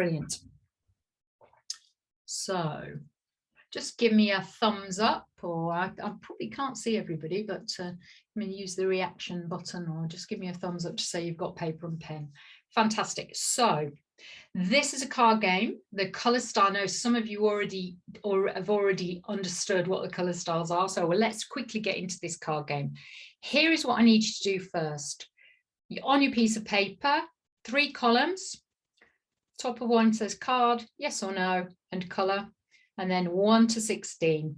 Brilliant. So just give me a thumbs up, or I probably can't see everybody, but use the reaction button, or just give me a thumbs up to say you've got paper and pen. Fantastic. So this is a card game. The color style, now some of you have already understood what the color styles are, so let's quickly get into this card game. Here is what I need you to do first. On your piece of paper, 3 columns. Top of one says card, yes or no, and color, and then 1 to 16.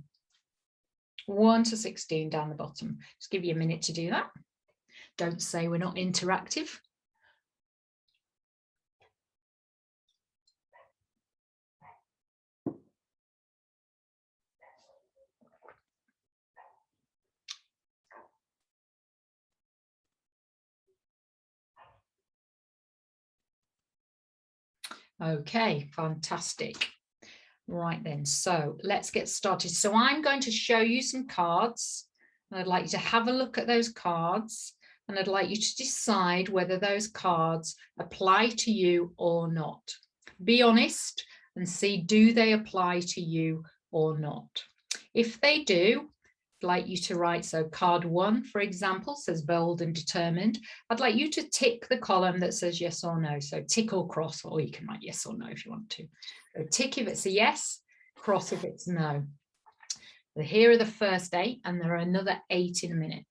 1 to 16 down the bottom. Just give you a minute to do that. Don't say we're not interactive. Okay, fantastic. Right then, so let's get started. So I'm going to show you some cards, and I'd like you to have a look at those cards, and I'd like you to decide whether those cards apply to you or not. Be honest and see, do they apply to you or not? If they do, I'd like you to write, so card 1, for example, says bold and determined. I'd like you to tick the column that says yes or no. So tick or cross, or you can write yes or no if you want to. So tick if it's a yes, cross if it's no. So here are the first 8, and there are another 8 in a minute.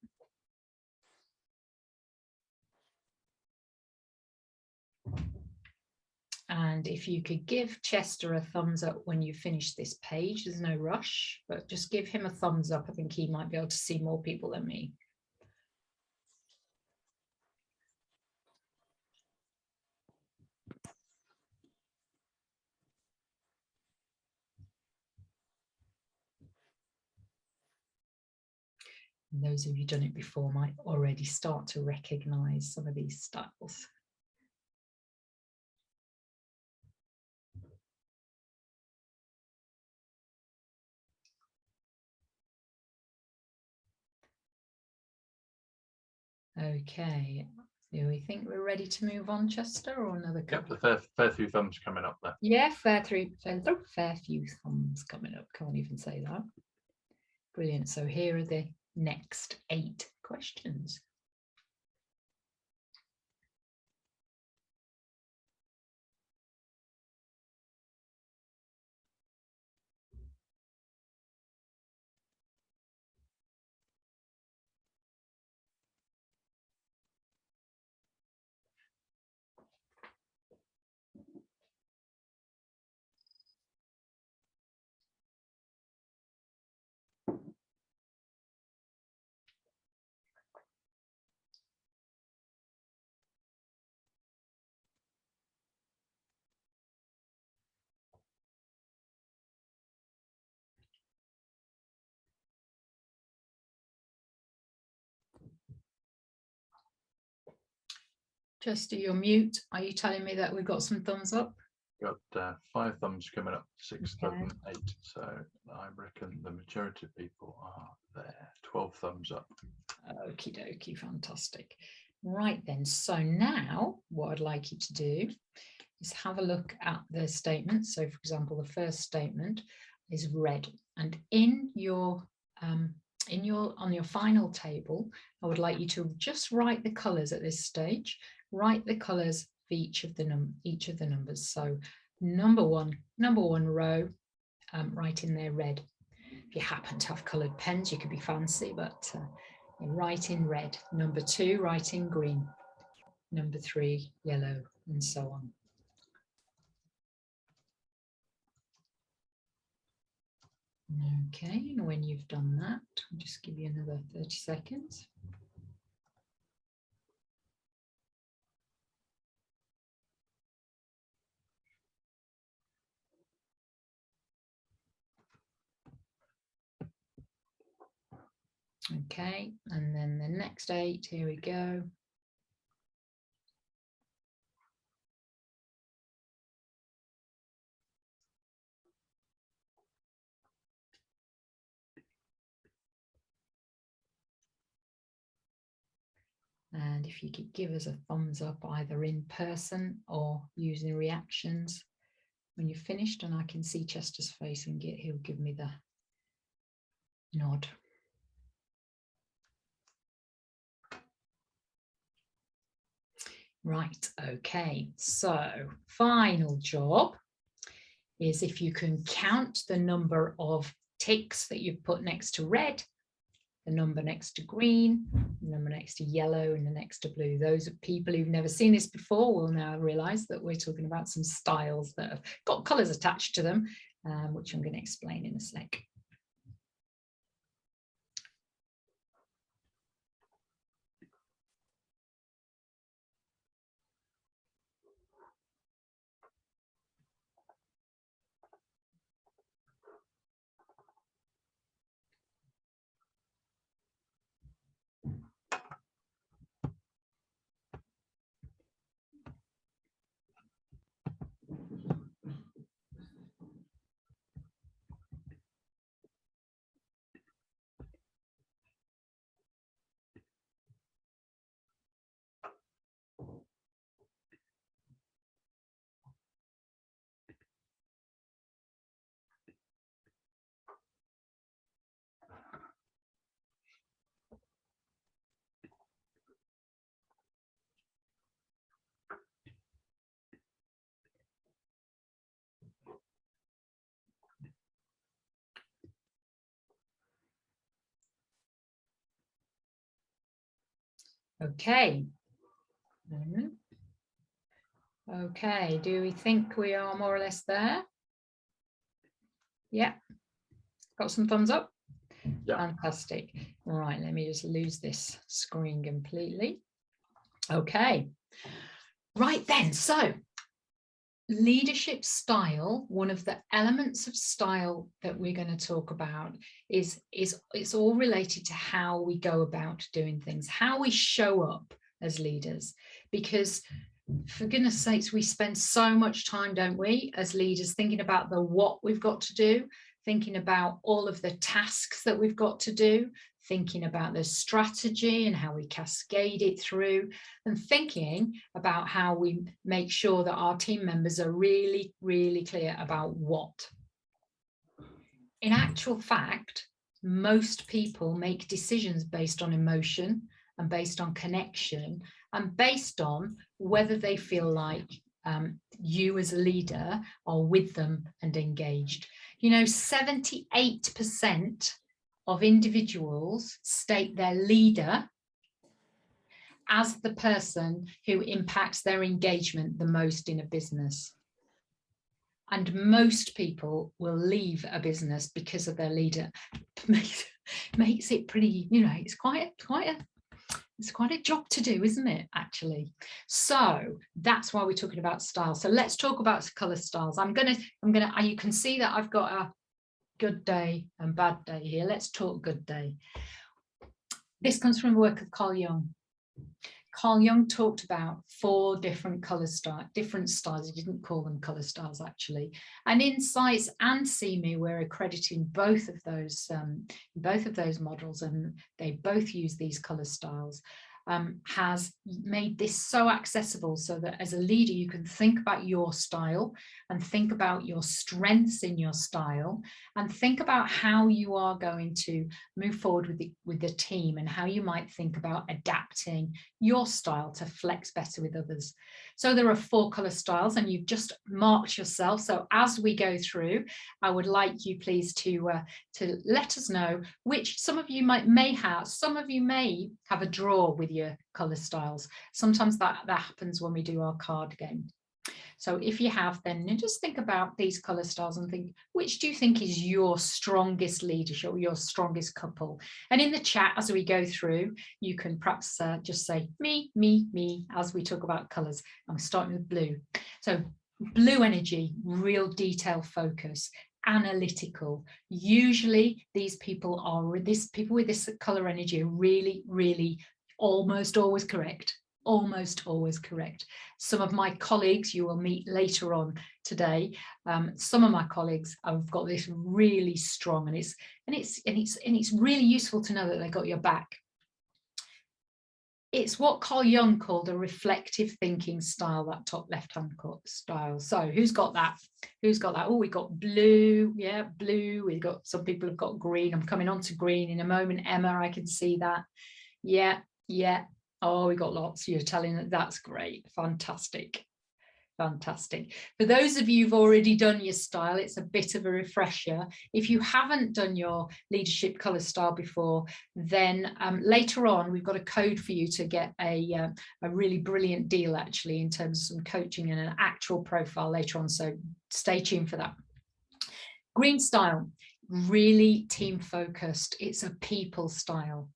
And if you could give Chester a thumbs up when you finish this page, there's no rush, but just give him a thumbs up. I think he might be able to see more people than me. And those of you who've done it before might already start to recognize some of these styles. Okay, do we think we're ready to move on, Chester, or another couple? Yep, the fair few thumbs coming up there. Yeah, fair few thumbs coming up. Can't even say that. Brilliant. So here are the next 8 questions. Chester, you're mute. Are you telling me that we've got some thumbs up? Got 5 thumbs coming up, 6, Okay. 7, 8. So I reckon the majority of people are there. 12 thumbs up. Okie dokie, fantastic. Right then, so now what I'd like you to do is have a look at the statement. So for example, the first statement is red, and on your final table, I would like you to just write the colors at this stage. Write the colors for each of the numbers. So number one row, write in there red. If you happen to have colored pens, you could be fancy, but write in red. Number 2, write in green. Number 3, yellow, and so on. Okay, and when you've done that, I'll just give you another 30 seconds. Okay, and then the next 8, here we go. And if you could give us a thumbs up either in person or using reactions, when you're finished and I can see Chester's face, and he'll give me the nod. Right, okay, so final job is if you can count the number of ticks that you've put next to red, the number next to green, the number next to yellow, and the next to blue. Those are people who've never seen this before will now realise that we're talking about some styles that have got colours attached to them, which I'm going to explain in a sec. Okay. Okay, do we think we are more or less there? Yeah. Got some thumbs up? Yeah. Fantastic. All right, let me just lose this screen completely. Okay. Right then, so leadership style, one of the elements of style that we're going to talk about is it's all related to how we go about doing things, how we show up as leaders, because for goodness sakes, we spend so much time, don't we, as leaders, thinking about the what we've got to do, thinking about all of the tasks that we've got to do, thinking about the strategy and how we cascade it through, and thinking about how we make sure that our team members are really, really clear about what. In actual fact, most people make decisions based on emotion and based on connection and based on whether they feel like you as a leader are with them and engaged. You know, 78% of individuals state their leader as the person who impacts their engagement the most in a business. And most people will leave a business because of their leader. Makes it pretty, you know, it's quite a job to do, isn't it, actually? So that's why we're talking about style. So let's talk about color styles. You can see that I've got a good day and bad day here. Let's talk good day. This comes from the work of Carl Jung. Carl Jung talked about 4 different color styles, different styles. He didn't call them color styles, actually. And Insights and CME were accrediting both of those models, and they both use these color styles. Has made this so accessible so that as a leader you can think about your style and think about your strengths in your style and think about how you are going to move forward with the team and how you might think about adapting your style to flex better with others. So there are 4 color styles and you've just marked yourself. So as we go through, I would like you please to let us know which some of you may have. Some of you may have a drawer with your color styles. Sometimes that happens when we do our card game. So if you have, then just think about these color styles and think, which do you think is your strongest leadership, your strongest couple? And in the chat, as we go through, you can perhaps just say me, me, me, as we talk about colors. I'm starting with blue. So blue energy, real detail focus, analytical. Usually these people with this color energy are really, really almost always correct. Almost always correct. Some of my colleagues you will meet later on today. Some of my colleagues have got this really strong, and it's really useful to know that they got your back. it's what Carl Jung called a reflective thinking style, that top left-hand style. So who's got that? Who's got that? Oh, we got blue. Yeah, blue. We've got, some people have got green. I'm coming on to green in a moment. Emma, I can see that. Yeah, yeah. Oh, we got lots. You're telling that. That's great. Fantastic. Fantastic. For those of you who've already done your style, it's a bit of a refresher. If you haven't done your leadership colour style before, then later on we've got a code for you to get a really brilliant deal, actually, in terms of some coaching and an actual profile later on. So stay tuned for that. Green style, really team focused. It's a people style.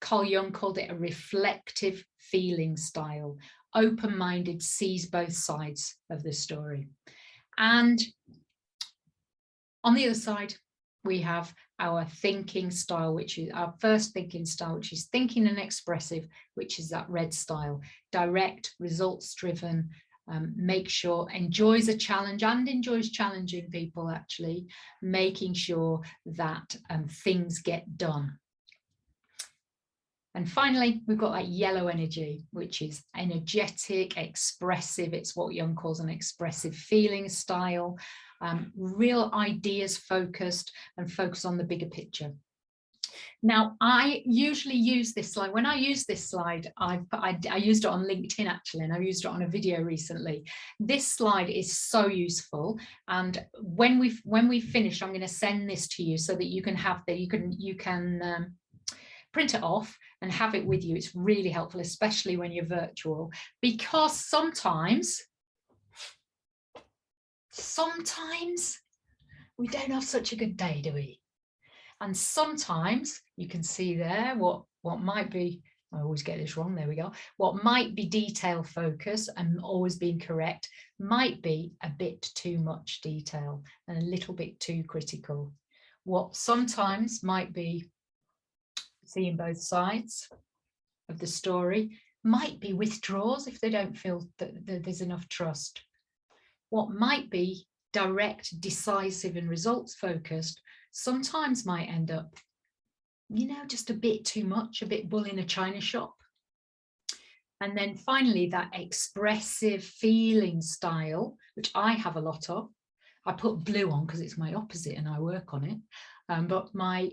Carl Jung called it a reflective feeling style. Open-minded, sees both sides of the story. And on the other side, we have our thinking style, which is our first thinking style, which is thinking and expressive, which is that red style. Direct, results-driven, make sure, enjoys a challenge and enjoys challenging people, actually, making sure that things get done. And finally, we've got that yellow energy, which is energetic, expressive. It's what Jung calls an expressive feeling style, real ideas focused and focus on the bigger picture. Now, I usually use this slide. When I use this slide, I used it on LinkedIn, actually, and I used it on a video recently. This slide is so useful. And when we finish, I'm going to send this to you so that you can have that. You can print it off and have it with you. It's really helpful, especially when you're virtual, because sometimes we don't have such a good day, do we? And sometimes you can see there what might be, I always get this wrong, there we go, what might be detail focus and always being correct might be a bit too much detail and a little bit too critical. What sometimes might be seeing both sides of the story might be withdraws if they don't feel that there's enough trust. What might be direct, decisive and results focused sometimes might end up, you know, just a bit too much, a bit bull in a china shop. And then finally, that expressive feeling style, which I have a lot of. I put blue on because it's my opposite and I work on it. But my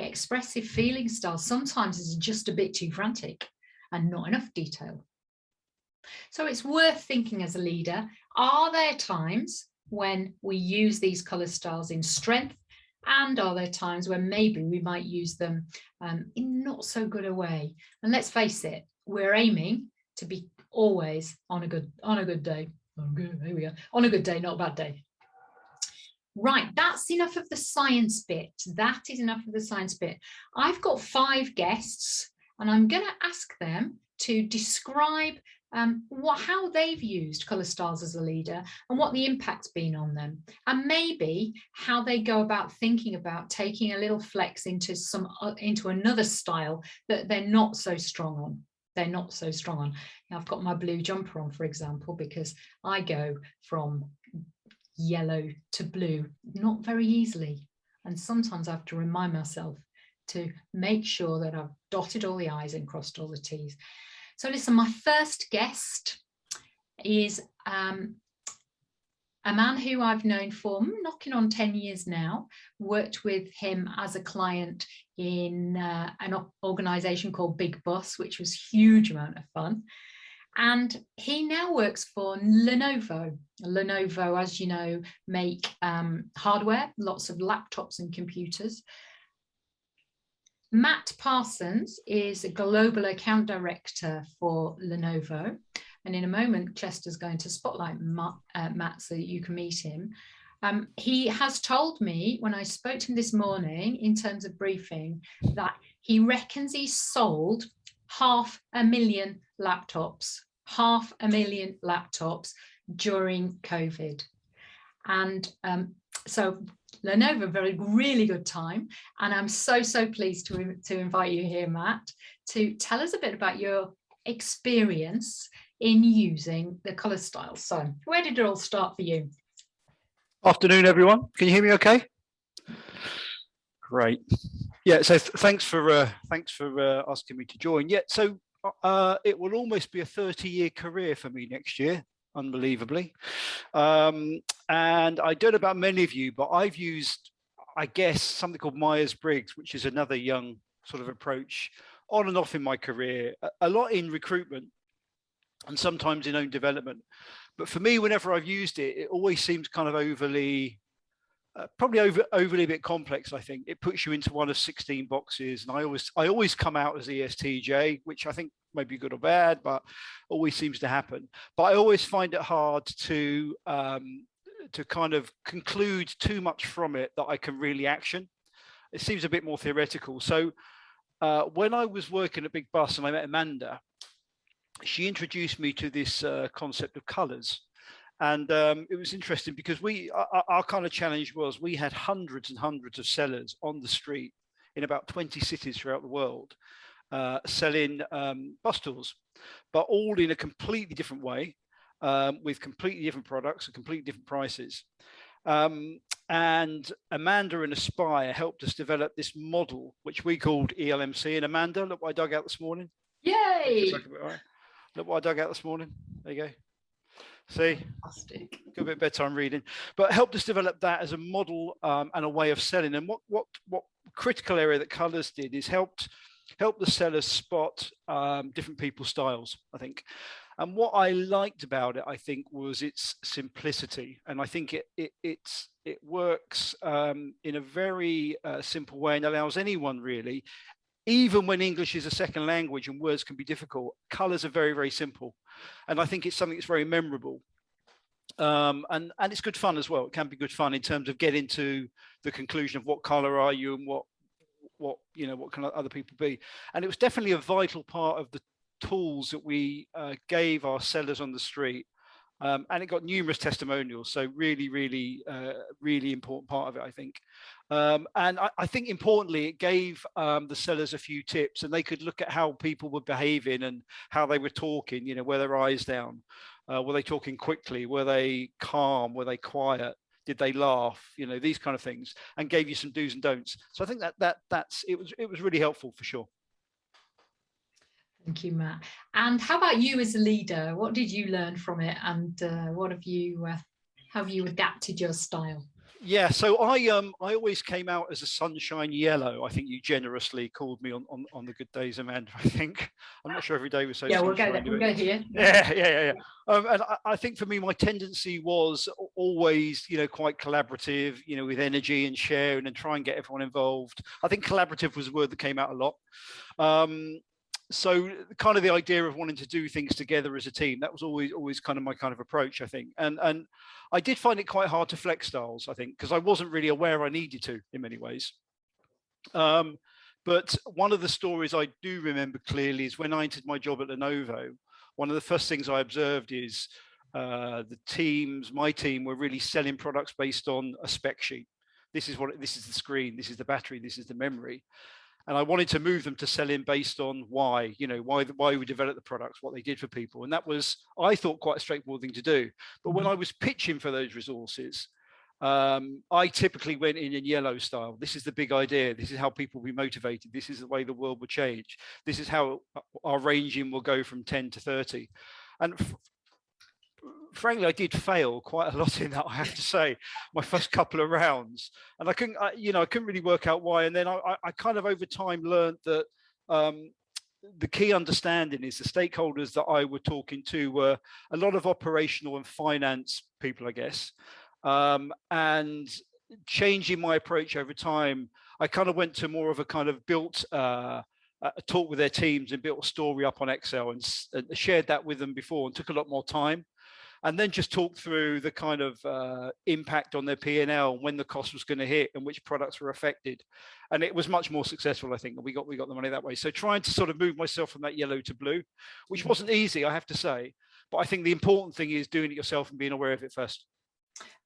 expressive feeling style sometimes is just a bit too frantic and not enough detail. So it's worth thinking as a leader, are there times when we use these colour styles in strength, and are there times when maybe we might use them in not so good a way? And let's face it, we're aiming to be always on a good day. Here we go. On a good day, not a bad day. Right, that's enough of the science bit. That is enough of the science bit. I've got 5 guests and I'm going to ask them to describe how they've used colour styles as a leader and what the impact's been on them, and maybe how they go about thinking about taking a little flex into another style that they're not so strong on. Now, I've got my blue jumper on, for example, because I go from yellow to blue not very easily, and sometimes I have to remind myself to make sure that I've dotted all the I's and crossed all the T's. So listen, my first guest is a man who I've known for knocking on 10 years now. Worked with him as a client in an organisation called Big Bus, which was a huge amount of fun. And he now works for Lenovo. Lenovo, as you know, make hardware, lots of laptops and computers. Matt Parsons is a global account director for Lenovo. And in a moment, Chester's going to spotlight Matt so that you can meet him. He has told me when I spoke to him this morning in terms of briefing that he reckons he's sold 500,000 laptops, 500,000 laptops during COVID. And so Lenovo, really good time. And I'm so pleased to invite you here, Matt, to tell us a bit about your experience in using the colour style. So where did it all start for you? Afternoon, everyone. Can you hear me okay? Great. Yeah, so thanks for asking me to join. Yeah, so it will almost be a 30-year career for me next year, unbelievably. And I don't know about many of you, but I've used, I guess, something called Myers-Briggs, which is another young sort of approach on and off in my career, a lot in recruitment and sometimes in own development. But for me, whenever I've used it, it always seems kind of overly, probably overly a bit complex. I think it puts you into one of 16 boxes, and I always come out as ESTJ, which I think may be good or bad, but always seems to happen. But I always find it hard to kind of conclude too much from it that I can really action. It seems a bit more theoretical. So when I was working at Big Bus and I met Amanda, she introduced me to this concept of colors. And it was interesting because our kind of challenge was we had hundreds and hundreds of sellers on the street in about 20 cities throughout the world selling bus tours, but all in a completely different way, with completely different products and completely different prices. And Amanda and Aspire helped us develop this model, which we called ELMC. And Amanda, look what I dug out this morning. Yay! Look what I dug out this morning. There you go. See, Fantastic. Got a bit of bedtime reading, but helped us develop that as a model and a way of selling. And what critical area that colours did is help the sellers spot different people's styles, I think. And what I liked about it, I think, was its simplicity. And I think it works in a very simple way and allows anyone really, even when English is a second language and words can be difficult, colours are very, very simple. And I think it's something that's very memorable. And it's good fun as well. It can be good fun in terms of getting to the conclusion of what colour are you and what can other people be. And it was definitely a vital part of the tools that we gave our sellers on the street. And it got numerous testimonials. So really, really, really important part of it, I think. And I think importantly, it gave the sellers a few tips, and they could look at how people were behaving and how they were talking, were their eyes down? Were they talking quickly? Were they calm? Were they quiet? Did they laugh? These kind of things, and gave you some do's and don'ts. So I think it was really helpful for sure. Thank you, Matt. And how about you as a leader? What did you learn from it, and what have you adapted your style? Yeah, so I always came out as a sunshine yellow. I think you generously called me on the good days, Amanda. I think I'm not sure every day was so. Yeah, we'll go here. Yeah. And I think for me, my tendency was always, quite collaborative, with energy and sharing and try and get everyone involved. I think collaborative was a word that came out a lot. So kind of the idea of wanting to do things together as a team, that was always kind of my kind of approach, I think. And I did find it quite hard to flex styles, I think, because I wasn't really aware I needed to in many ways. But one of the stories I do remember clearly is when I entered my job at Lenovo, one of the first things I observed is my team were really selling products based on a spec sheet. This is the screen, this is the battery, this is the memory. And I wanted to move them to selling based on why we developed the products, what they did for people. And that was, I thought, quite a straightforward thing to do. But when I was pitching for those resources, I typically went in yellow style. This is the big idea. This is how people will be motivated. This is the way the world will change. This is how our ranging will go from 10 to 30. And frankly, I did fail quite a lot in that, I have to say, my first couple of rounds. And I couldn't really work out why. And then I kind of over time learned that the key understanding is the stakeholders that I were talking to were a lot of operational and finance people, I guess. And changing my approach over time, I kind of went to more of a kind of built talk with their teams and built a story up on Excel and shared that with them before, and took a lot more time. And then just talk through the kind of impact on their P&L, when the cost was going to hit and which products were affected. And it was much more successful, I think. And we got the money that way. So trying to sort of move myself from that yellow to blue, which wasn't easy, I have to say. But I think the important thing is doing it yourself and being aware of it first.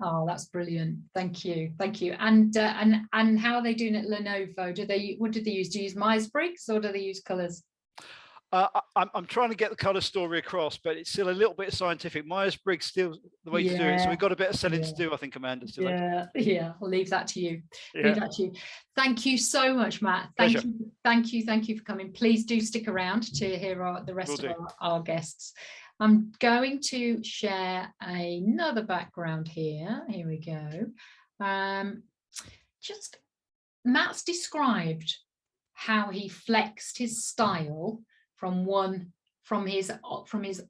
Oh, that's brilliant. Thank you. And how are they doing at Lenovo? What did they use? Do you use Myers-Briggs or do they use colours? I'm trying to get the colour story across, but it's still a little bit scientific. Myers-Briggs still the way to do it. So we've got a bit of selling to do, I think, Amanda. Yeah, I'll leave that to you. Yeah. Leave that to you. Thank you so much, Matt. Thank you for coming. Please do stick around to hear the rest of our guests. I'm going to share another background here. Here we go. Just Matt's described how he flexed his style from his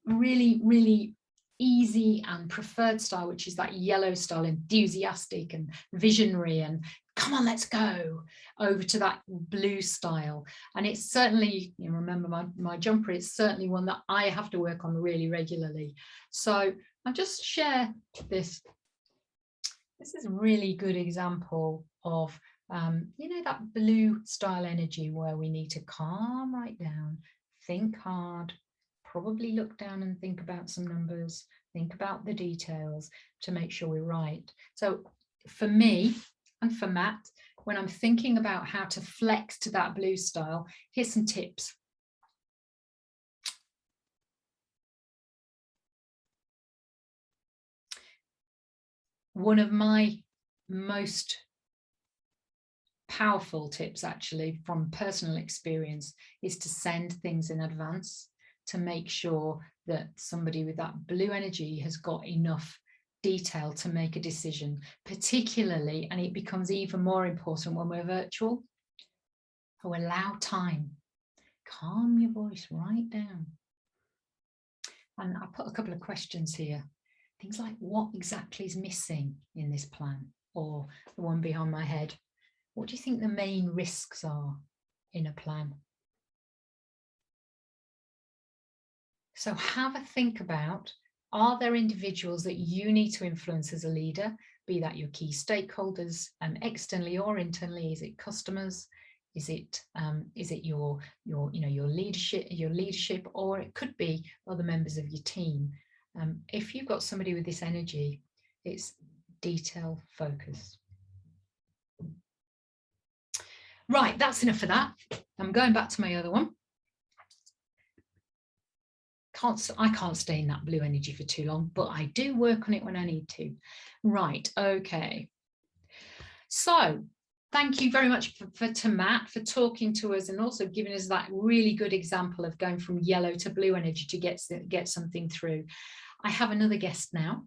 really easy and preferred style, which is that yellow style, enthusiastic and visionary and come on, let's go, over to that blue style. And it's certainly, you remember my jumper, it's certainly one that I have to work on really regularly. So I'll just share this. This is a really good example of that blue style energy where we need to calm right down, think hard, probably look down and think about some numbers, think about the details to make sure we're right. So for me and for Matt, when I'm thinking about how to flex to that blue style, here's some tips. One of my most powerful tips, actually, from personal experience, is to send things in advance to make sure that somebody with that blue energy has got enough detail to make a decision, particularly, and it becomes even more important when we're virtual. So allow time. Calm your voice right down. And I put a couple of questions here. Things like, what exactly is missing in this plan? Or the one behind my head, what do you think the main risks are in a plan? So have a think about, are there individuals that you need to influence as a leader, be that your key stakeholders, externally or internally? Is it customers? Is it your leadership, or it could be other members of your team? If you've got somebody with this energy, it's detail focus. Right, that's enough for that. I'm going back to my other one. I can't stay in that blue energy for too long, but I do work on it when I need to. Right, okay. So thank you very much to Matt for talking to us and also giving us that really good example of going from yellow to blue energy to get something through. I have another guest now.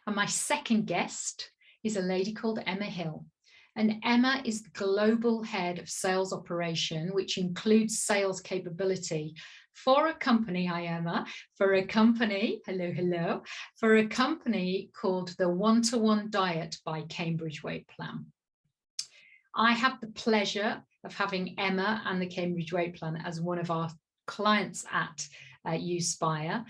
And my second guest is a lady called Emma Hill. And Emma is the global head of sales operation, which includes sales capability for a company, for a company called the One-to-One Diet by Cambridge Weight Plan. I have the pleasure of having Emma and the Cambridge Weight Plan as one of our clients at Uspire.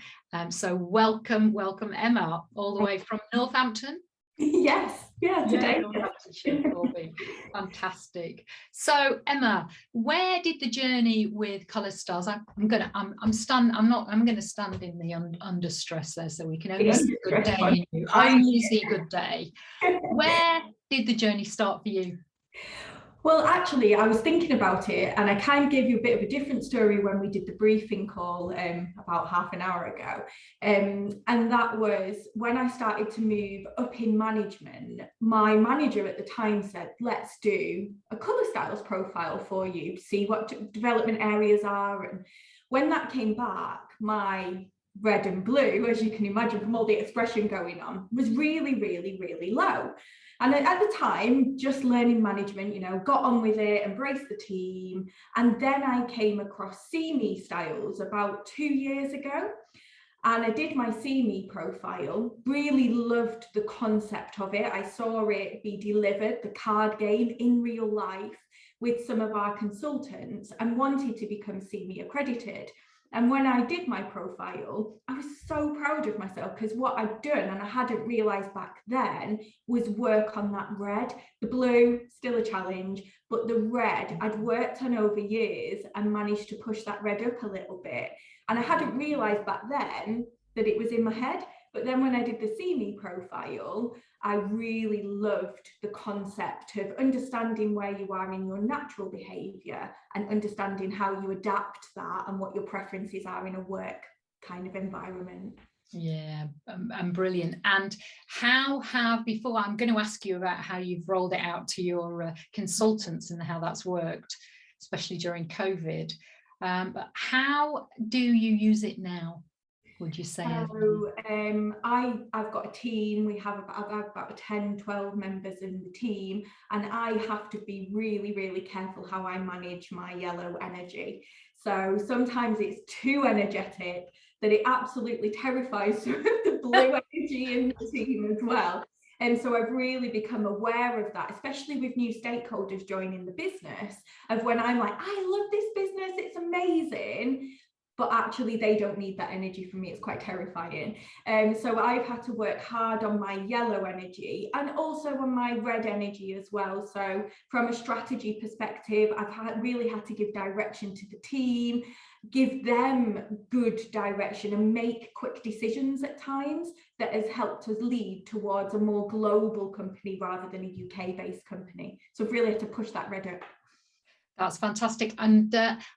So welcome Emma, all the way from Northampton. Yes, today. Fantastic. So Emma, where did the journey with colour stars? I'm going to stand in the under stress there, so we can only see good day in you. I only see good day. Where did the journey start for you? Well, actually, I was thinking about it, and I kind of gave you a bit of a different story when we did the briefing call about half an hour ago. And that was when I started to move up in management. My manager at the time said, let's do a colour styles profile for you, see what development areas are. And when that came back, my red and blue, as you can imagine from all the expression going on, was really, really, really low. And at the time, just learning management, got on with it, embraced the team. And then I came across See Me styles about 2 years ago. And I did my See Me profile, really loved the concept of it. I saw it be delivered, the card game in real life with some of our consultants, and wanted to become See Me accredited. And when I did my profile, I was so proud of myself, because what I'd done, and I hadn't realised back then, was work on that red. The blue, still a challenge, but the red I'd worked on over years and managed to push that red up a little bit. And I hadn't realised back then that it was in my head. But then when I did the See Me profile, I really loved the concept of understanding where you are in your natural behaviour and understanding how you adapt that and what your preferences are in a work kind of environment. Yeah, and brilliant. And how have, before I'm going to ask you about how you've rolled it out to your consultants and how that's worked, especially during COVID, but how do you use it now, would you say? So I've got a team. I've about 10, 12 members in the team, and I have to be really, really careful how I manage my yellow energy. So sometimes it's too energetic that it absolutely terrifies the blue energy in the team as well. And so I've really become aware of that, especially with new stakeholders joining the business, of when I'm like, I love this business, it's amazing, but actually they don't need that energy from me. It's quite terrifying. So I've had to work hard on my yellow energy and also on my red energy as well. So from a strategy perspective, I've really had to give direction to the team, give them good direction and make quick decisions at times. That has helped us lead towards a more global company rather than a UK-based company. So I've really had to push that red up. That's fantastic. And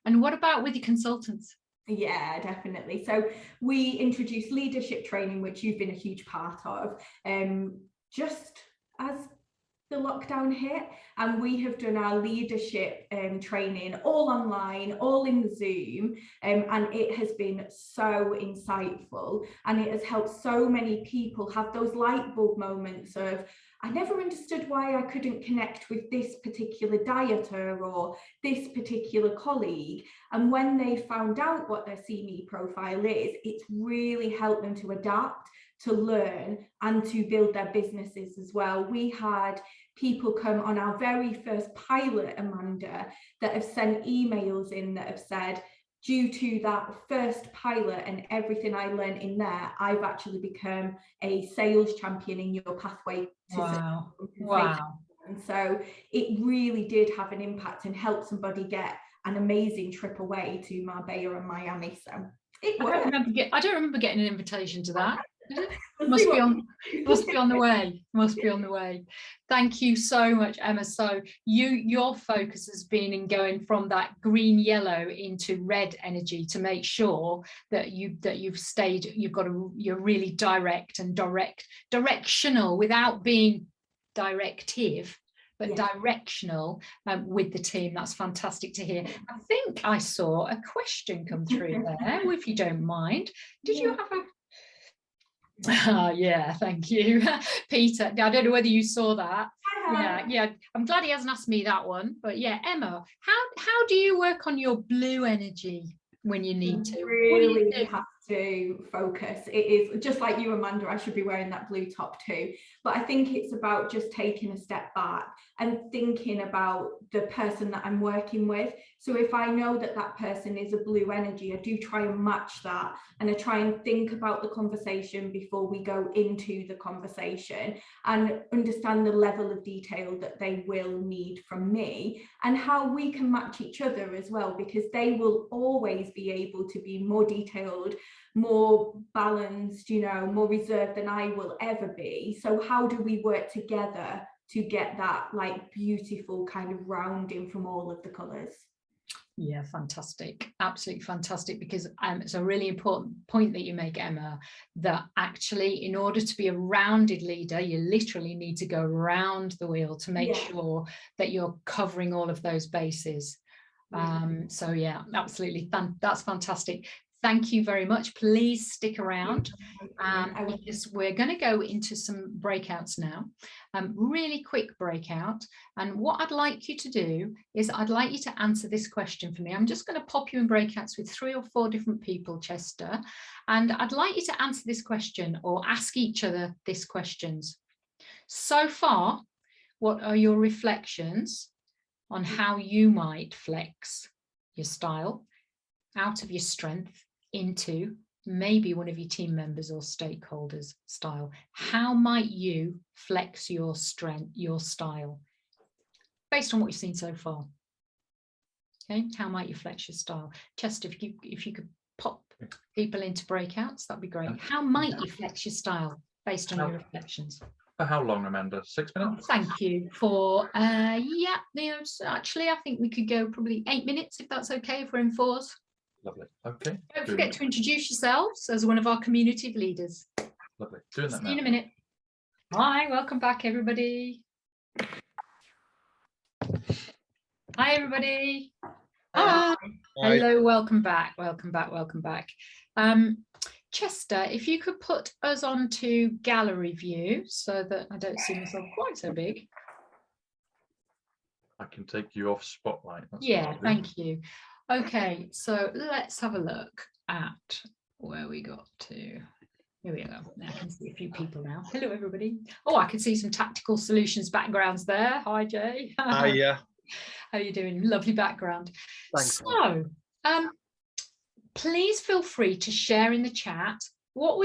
what about with your consultants? Yeah, definitely. So we introduced leadership training, which you've been a huge part of, just as the lockdown hit, and we have done our leadership training all online, all in Zoom, and it has been so insightful, and it has helped so many people have those light bulb moments of, I never understood why I couldn't connect with this particular dieter or this particular colleague. And when they found out what their See Me profile is, it's really helped them to adapt, to learn, and to build their businesses as well. We had people come on our very first pilot, Amanda, that have sent emails in that have said, due to that first pilot and everything I learned in there, I've actually become a sales champion in your pathway to Wow. success. Wow. And so it really did have an impact and help somebody get an amazing trip away to Marbella and Miami. So it I don't remember getting an invitation to that. Must be on the way. Thank you so much, Emma. So your focus has been in going from that green yellow into red energy to make sure that you're really direct and directional without being directive, but directional with the team. That's fantastic to hear. I think I saw a question come through there, if you don't mind. Did you have a yeah, thank you. Peter, I don't know whether you saw that. Yeah, I'm glad he hasn't asked me that one, but yeah, Emma, how do you work on your blue energy when you need to? Really have to focus. It is just like you, Amanda, I should be wearing that blue top too, but I think it's about just taking a step back and thinking about the person that I'm working with. So if I know that that person is a blue energy, I do try and match that, and I try and think about the conversation before we go into the conversation and understand the level of detail that they will need from me and how we can match each other as well, because they will always be able to be more detailed, more balanced, more reserved than I will ever be. So how do we work together to get that like beautiful kind of rounding from all of the colours? Yeah, fantastic. Absolutely fantastic, because it's a really important point that you make, Emma, that actually in order to be a rounded leader, you literally need to go around the wheel to make sure that you're covering all of those bases. So yeah, absolutely. That's fantastic. Thank you very much. Please stick around because we're going to go into some breakouts now, really quick breakout. And what I'd like you to do is I'd like you to answer this question for me. I'm just going to pop you in breakouts with 3 or 4 different people, Chester, and I'd like you to answer this question or ask each other these questions. So far, what are your reflections on how you might flex your style out of your strength into maybe one of your team members or stakeholders' style? How might you flex your strength, your style, based on what you've seen so far? Okay, how might you flex your style? Chester, if you could pop people into breakouts. That'd be great. How might you flex your style based on your reflections? For how long, Amanda? 6 minutes? Thank you for, actually, I think we could go probably 8 minutes, if that's okay, if we're in fours. Lovely. Okay. Don't forget to introduce yourselves as one of our community leaders. Lovely. Doing that now. See you in a minute. Hi, welcome back, everybody. Hi, everybody. Hi. Hello, welcome back. Welcome back. Welcome back. Chester, if you could put us onto gallery view so that I don't see myself quite so big. I can take you off spotlight. Yeah, thank you. Okay, so let's have a look at where we got to. Here we go. Now I can see a few people now. Hello, everybody. Oh, I can see some tactical solutions backgrounds there. Hi, Jay. Hi, yeah. How are you doing? Lovely background. Thanks. So, please feel free to share in the chat what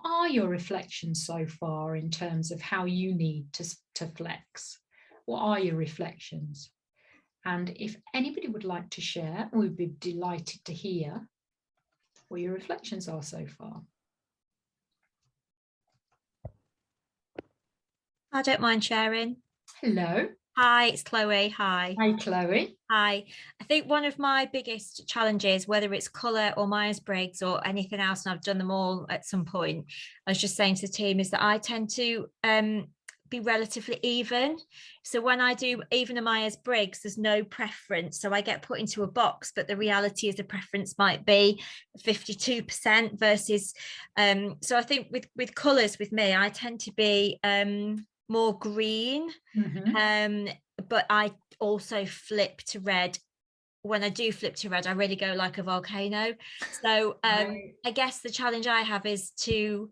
are your reflections so far in terms of how you need to flex. What are your reflections? And if anybody would like to share, we'd be delighted to hear what your reflections are so far. I don't mind sharing. Hello. Hi, it's Chloe. Hi. Hi, Chloe. Hi. I think one of my biggest challenges, whether it's colour or Myers-Briggs or anything else, and I've done them all at some point, I was just saying to the team, is that I tend to be relatively even. So when I do even a Myers-Briggs, there's no preference. So I get put into a box, but the reality is the preference might be 52% versus, so I think with colours with me, I tend to be more green, but I also flip to red. When I do flip to red, I really go like a volcano. So I guess the challenge I have is to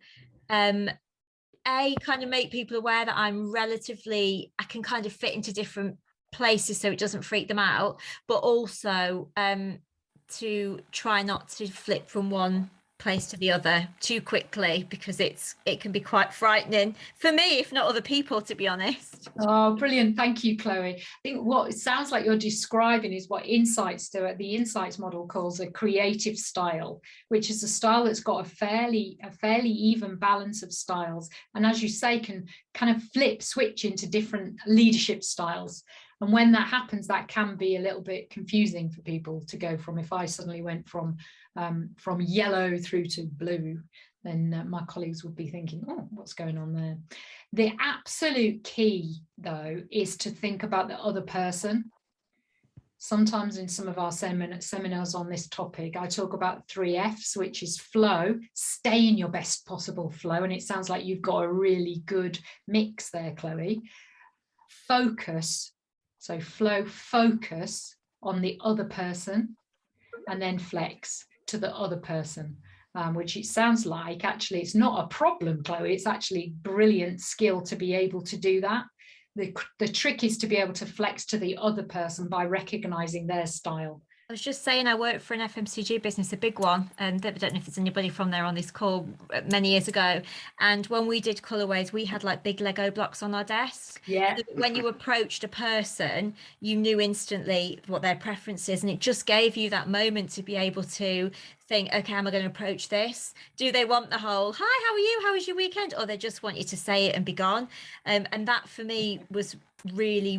kind of make people aware that I'm relatively, I can kind of fit into different places so it doesn't freak them out, but also to try not to flip from one place to the other too quickly, because it can be quite frightening for me, if not other people, to be honest. Oh, brilliant. Thank you, Chloe. I think what it sounds like you're describing is what Insights do. The Insights model calls a creative style, which is a style that's got a fairly even balance of styles. And as you say, can kind of switch into different leadership styles. And when that happens, that can be a little bit confusing for people to go from, if I suddenly went from yellow through to blue, then my colleagues would be thinking, oh, what's going on there? The absolute key, though, is to think about the other person. Sometimes in some of our seminars on this topic, I talk about 3 Fs, which is flow, stay in your best possible flow. And it sounds like you've got a really good mix there, Chloe. Focus. So flow, focus on the other person, and then flex to the other person, which it sounds like actually it's not a problem, Chloe. It's actually brilliant skill to be able to do that. The trick is to be able to flex to the other person by recognizing their style. I was just saying, I worked for an FMCG business, a big one, and I don't know if there's anybody from there on this call, many years ago. And when we did colorways, we had like big Lego blocks on our desk. Yeah. So when you approached a person, you knew instantly what their preference is, and it just gave you that moment to be able to think, okay, am I going to approach this? Do they want the whole, hi, how are you? How was your weekend? Or they just want you to say it and be gone. And that for me was really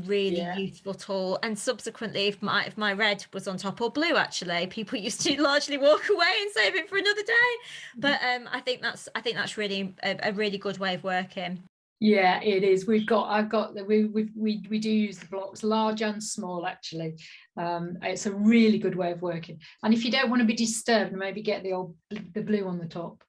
useful tool. And subsequently, if my red was on top, or blue, actually, people used to largely walk away and save it for another day. But I think that's really a really good way of working. Yeah, it is. We do use the blocks, large and small, actually. It's a really good way of working. And if you don't want to be disturbed, maybe get the blue on the top.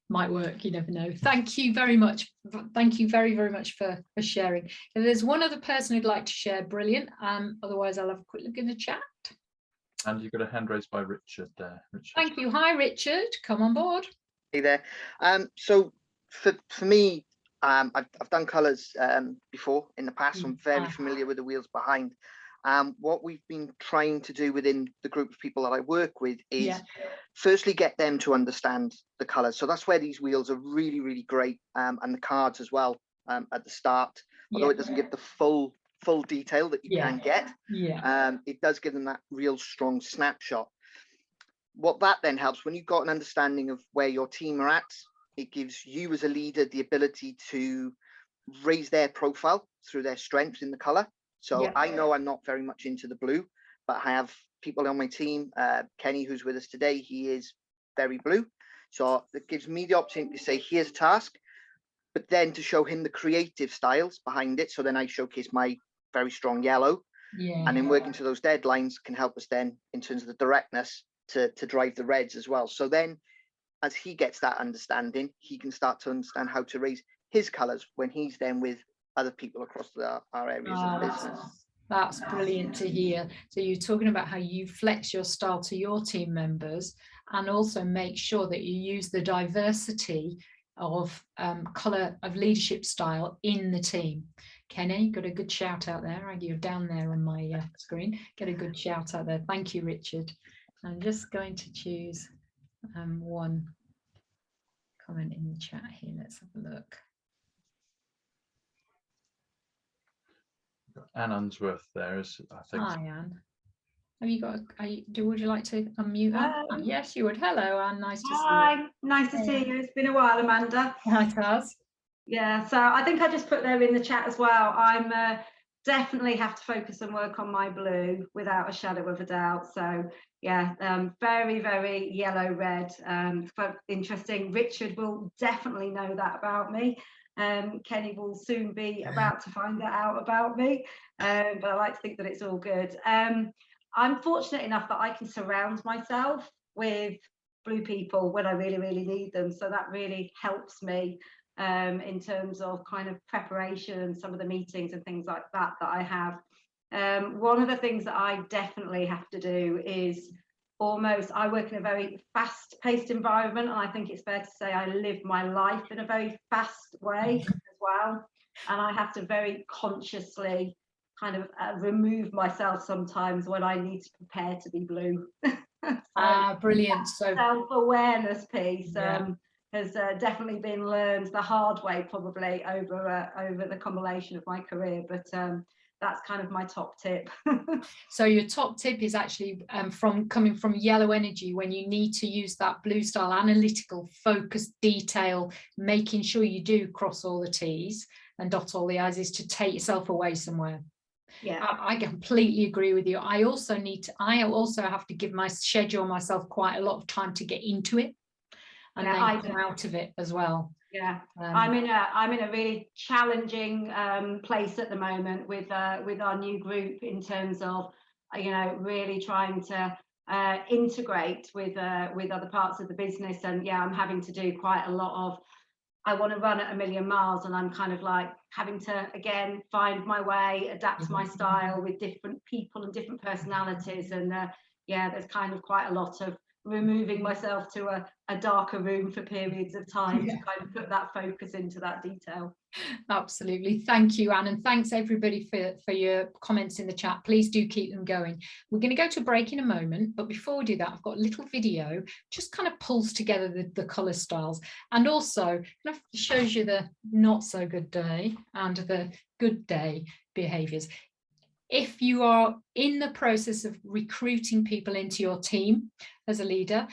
Might work, you never know. Thank you very much. Thank you very much for sharing. If there's one other person who'd like to share, brilliant. Otherwise, I'll have a quick look in the chat. And you've got a hand raised by Richard there. Richard. Thank you. Hi, Richard. Come on board. Hey there. So for me, I've done colours before in the past. So I'm very familiar with the wheels behind. What we've been trying to do within the group of people that I work with is firstly get them to understand the colours. So that's where these wheels are really great, and the cards as well at the start. Although it doesn't give the full detail that you can get, it does give them that real strong snapshot. what that then helps, when you've got an understanding of where your team are at, it gives you as a leader the ability to raise their profile through their strengths in the color. So I know I'm not very much into the blue, but I have people on my team, Kenny, who's with us today, he is very blue. So it gives me the opportunity to say, here's a task, but then to show him the creative styles behind it. So then I showcase my very strong yellow. And then working to those deadlines can help us then in terms of the directness to drive the reds as well. So then as he gets that understanding, he can start to understand how to raise his colors when he's then with other people across our areas of the business. That's brilliant to hear. So you're talking about how you flex your style to your team members and also make sure that you use the diversity of color of leadership style in the team. Kenny, got a good shout out there. You're down there on my screen. Get a good shout out there. Thank you, Richard. I'm just going to choose one comment in the chat here. Let's have a look. Anne Unsworth there is, I think. Hi, Anne. Have you got? Would you like to unmute Anne? Yes, you would. Hello, Anne. Nice to see you. Hi, nice to see you. It's been a while, Amanda. It has. Yeah, so I think I just put there in the chat as well. I'm definitely have to focus and work on my blue without a shadow of a doubt. So yeah, very, very yellow red. Interesting. Richard will definitely know that about me. Kenny will soon be about to find that out about me, but I like to think that it's all good. I'm fortunate enough that I can surround myself with blue people when I really, really need them. So that really helps me in terms of kind of preparation and some of the meetings and things like that I have. One of the things that I definitely have to do is I work in a very fast-paced environment, and I think it's fair to say I live my life in a very fast way as well. And I have to very consciously kind of remove myself sometimes when I need to prepare to be blue. So brilliant. So self-awareness piece has definitely been learned the hard way, probably over the combination of my career, but that's kind of my top tip. So your top tip is actually coming from yellow energy, when you need to use that blue style, analytical, focused detail, making sure you do cross all the T's and dot all the I's, is to take yourself away somewhere. Yeah, I completely agree with you. I also have to schedule myself quite a lot of time to get into it and then come out of it as well. Yeah, I'm in a really challenging place at the moment with our new group in terms of really trying to integrate with other parts of the business, and I'm having to do quite a lot of. I want to run at 1,000,000 miles, and I'm kind of like having to again find my way, adapt my style with different people and different personalities, and there's kind of quite a lot of removing myself to a darker room for periods of time to kind of put that focus into that detail. Absolutely. Thank you, Anne, and thanks everybody for your comments in the chat. Please do keep them going. We're going to go to a break in a moment, but before we do that, I've got a little video just kind of pulls together the color styles, and also kind of shows you the not so good day and the good day behaviors. If you are in the process of recruiting people into your team as a leader,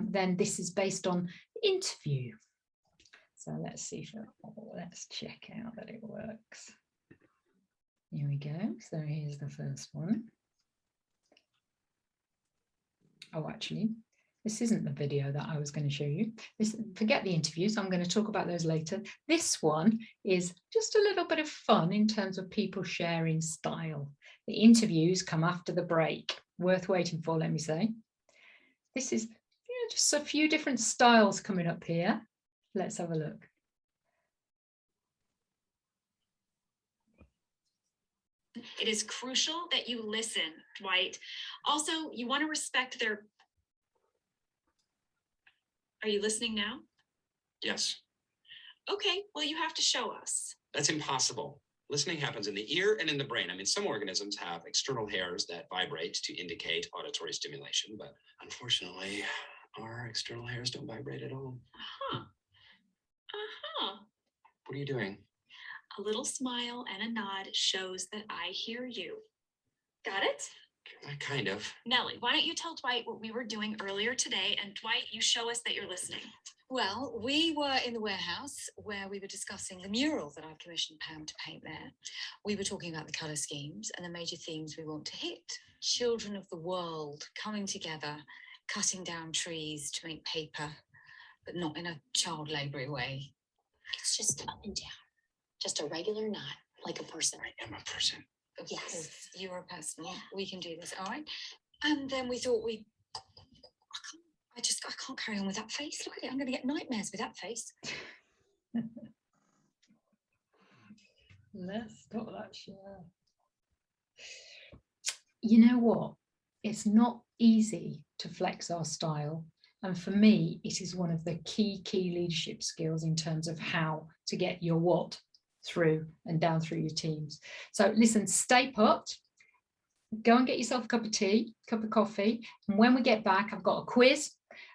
then this is based on interview. So let's see let's check out that it works. Here we go. So here's the first one. Oh, actually, this isn't the video that I was going to show you. Forget the interviews. I'm going to talk about those later. This one is just a little bit of fun in terms of people sharing style. The interviews come after the break. Worth waiting for, let me say. This is just a few different styles coming up here. Let's have a look. It is crucial that you listen, Dwight. Also, you want to respect their... Are you listening now? Yes. Okay, well, you have to show us. That's impossible. Listening happens in the ear and in the brain. I mean, some organisms have external hairs that vibrate to indicate auditory stimulation, but unfortunately, our external hairs don't vibrate at all. What are you doing? A little smile and a nod shows that I hear you. Got it? Kind of. Nellie, why don't you tell Dwight what we were doing earlier today, and Dwight, you show us that you're listening. Well, we were in the warehouse where we were discussing the mural that I've commissioned Pam to paint there. We were talking about the colour schemes and the major themes we want to hit. Children of the world coming together, cutting down trees to make paper, but not in a child laboury way. It's just up and down. Just a regular knot, like a person. I am a person. Of Yes. course, you're a person. Yeah. We can do this, all right? And then we thought I can't carry on with that face. Look at it, I'm going to get nightmares with that face. Let's stop that share. You know what? It's not easy to flex our style. And for me, it is one of the key leadership skills in terms of how to get your what through and down through your teams. So listen, stay put. Go and get yourself a cup of tea, cup of coffee. And when we get back, I've got a quiz.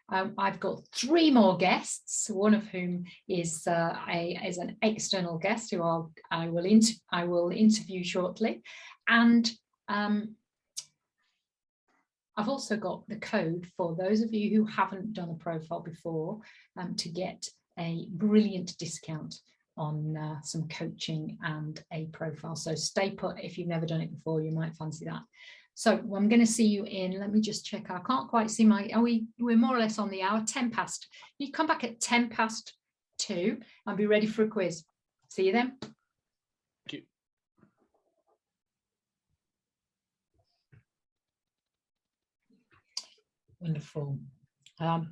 I've got 3 more guests, one of whom is an external guest who I will interview shortly. And I've also got the code for those of you who haven't done a profile before to get a brilliant discount on some coaching and a profile. So stay put. If you've never done it before, you might fancy that. So I'm going to see you in, let me just check. I can't quite see we're more or less on the hour, 10 past. You come back at 10 past 2 and be ready for a quiz. See you then. Thank you. Wonderful.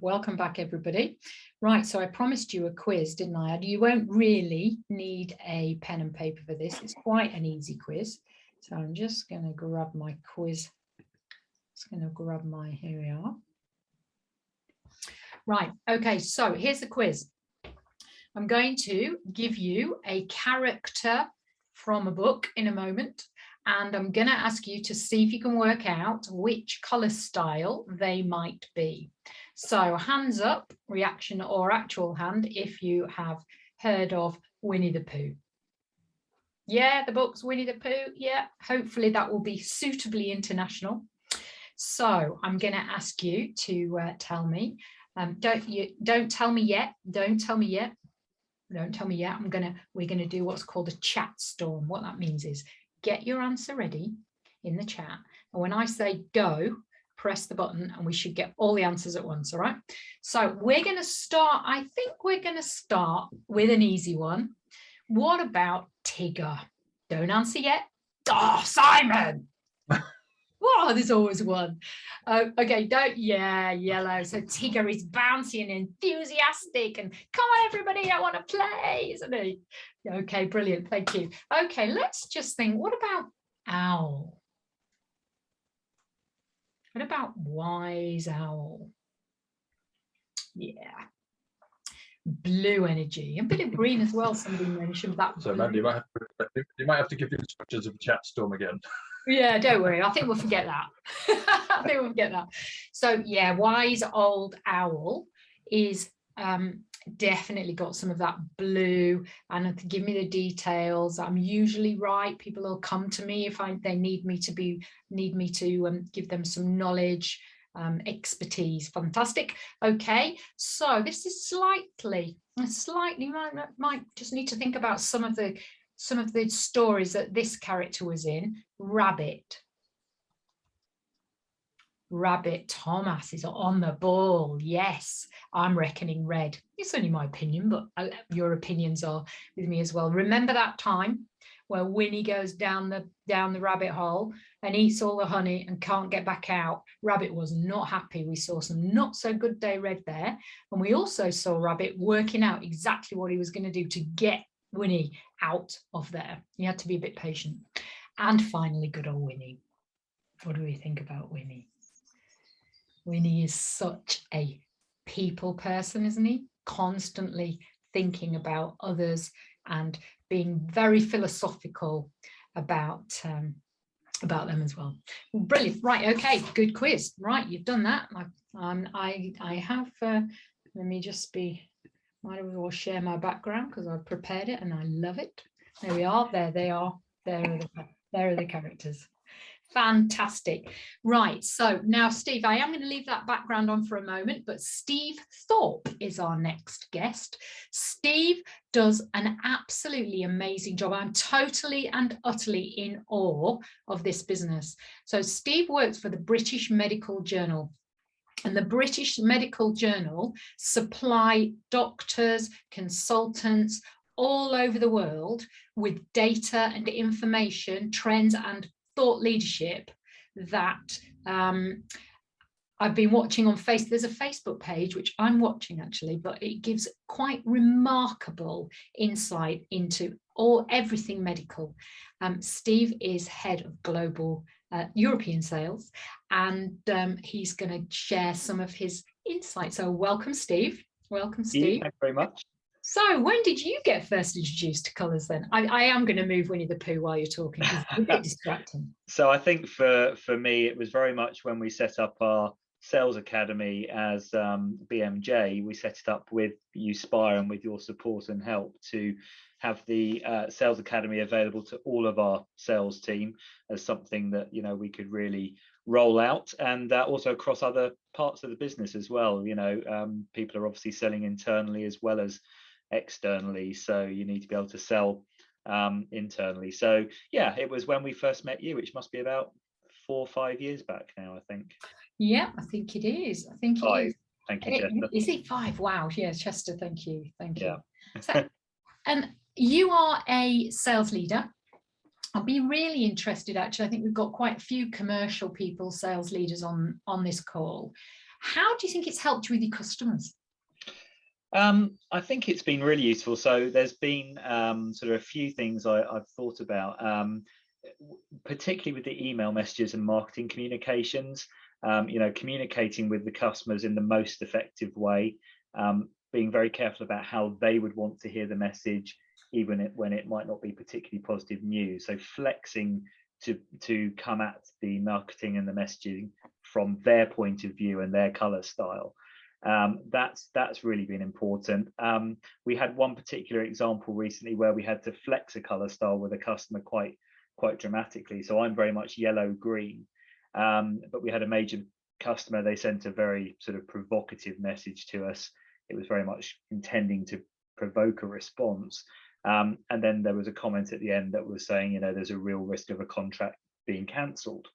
Welcome back, everybody. Right, so I promised you a quiz, didn't I? You won't really need a pen and paper for this. It's quite an easy quiz. So I'm just going to grab my quiz. Here we are. Right, okay, so here's the quiz. I'm going to give you a character from a book in a moment, and I'm going to ask you to see if you can work out which colour style they might be. So hands up, reaction or actual hand, if you have heard of Winnie the Pooh. Yeah, the book's Winnie the Pooh. Yeah, hopefully that will be suitably international. So I'm going to ask you to tell me. Don't tell me yet. Don't tell me yet. Don't tell me yet. We're gonna do what's called a chat storm. What that means is get your answer ready in the chat, and when I say go, press the button, and we should get all the answers at once. All right. So we're going to start. I think we're going to start with an easy one. What about Tigger? Don't answer yet. Oh, Simon. Whoa, there's always one. Okay, yellow. So Tigger is bouncy and enthusiastic and come on, everybody, I want to play, isn't he? Okay, brilliant. Thank you. Okay, let's just think. What about Owl? What about Wise Owl? Yeah. Blue energy, a bit of green as well. Somebody mentioned that. So Mandy, you might have to give the instructions of the chat storm again. Yeah, don't worry. I think we'll forget that. I think we'll forget that. So yeah, Wise Old Owl is definitely got some of that blue, and give me the details. I'm usually right. People will come to me if they need me to give them some knowledge. Expertise. Fantastic. Okay, so this is slightly might just need to think about some of the stories that this character was in. Rabbit Thomas is on the ball. Yes, I'm reckoning red. It's only my opinion, but your opinions are with me as well. Remember that time where Winnie goes down the rabbit hole and eats all the honey and can't get back out? Rabbit was not happy. We saw some not so good day red there, and we also saw Rabbit working out exactly what he was going to do to get Winnie out of there. He had to be a bit patient. And finally, good old Winnie. What do we think about Winnie? Winnie is such a people person, isn't he? Constantly thinking about others and being very philosophical about them as well. Brilliant. Right. Okay. Good quiz. Right. You've done that. I have. Let me just be. Might as well share my background because I've prepared it and I love it. There we are. There they are. There are the characters. Fantastic. Right. So now, Steve, I am going to leave that background on for a moment, but Steve Thorpe is our next guest. Steve does an absolutely amazing job. I'm totally and utterly in awe of this business. So Steve works for the British Medical Journal. And the British Medical Journal supply doctors, consultants all over the world with data and information, trends and thought leadership that I've been watching on Facebook. There's a Facebook page, which I'm watching actually, but it gives quite remarkable insight into everything medical. Steve is head of global European sales, and he's going to share some of his insights. So welcome, Steve. Welcome, Steve. Thanks very much. So when did you get first introduced to colours then? I am going to move Winnie the Pooh while you're talking, because it's a bit distracting. So I think for me, it was very much when we set up our sales academy as BMJ. We set it up with you, Spire, and with your support and help to have the sales academy available to all of our sales team as something that, you know, we could really roll out, and also across other parts of the business as well. You know, people are obviously selling internally as well as externally, so you need to be able to sell internally. So yeah, it was when we first met you, which must be about 4 or 5 years back now, I think. Yeah, I think it is. I think 5. it is. Thank you, Chester. Is it 5? Wow. Yeah, Chester, thank you. Thank you. Yeah. So, and you are a sales leader. I'll be really interested, actually. I think we've got quite a few commercial people, sales leaders on this call. How do you think it's helped you with your customers? I think it's been really useful. So there's been sort of a few things I've thought about, particularly with the email messages and marketing communications. You know, communicating with the customers in the most effective way, being very careful about how they would want to hear the message, even when it might not be particularly positive news. So flexing to come at the marketing and the messaging from their point of view and their color style. That's really been important. We had one particular example recently where we had to flex a color style with a customer quite dramatically. So I'm very much yellow green, but we had a major customer. They sent a very sort of provocative message to us. It was very much intending to provoke a response, and then there was a comment at the end that was saying, you know, there's a real risk of a contract being cancelled,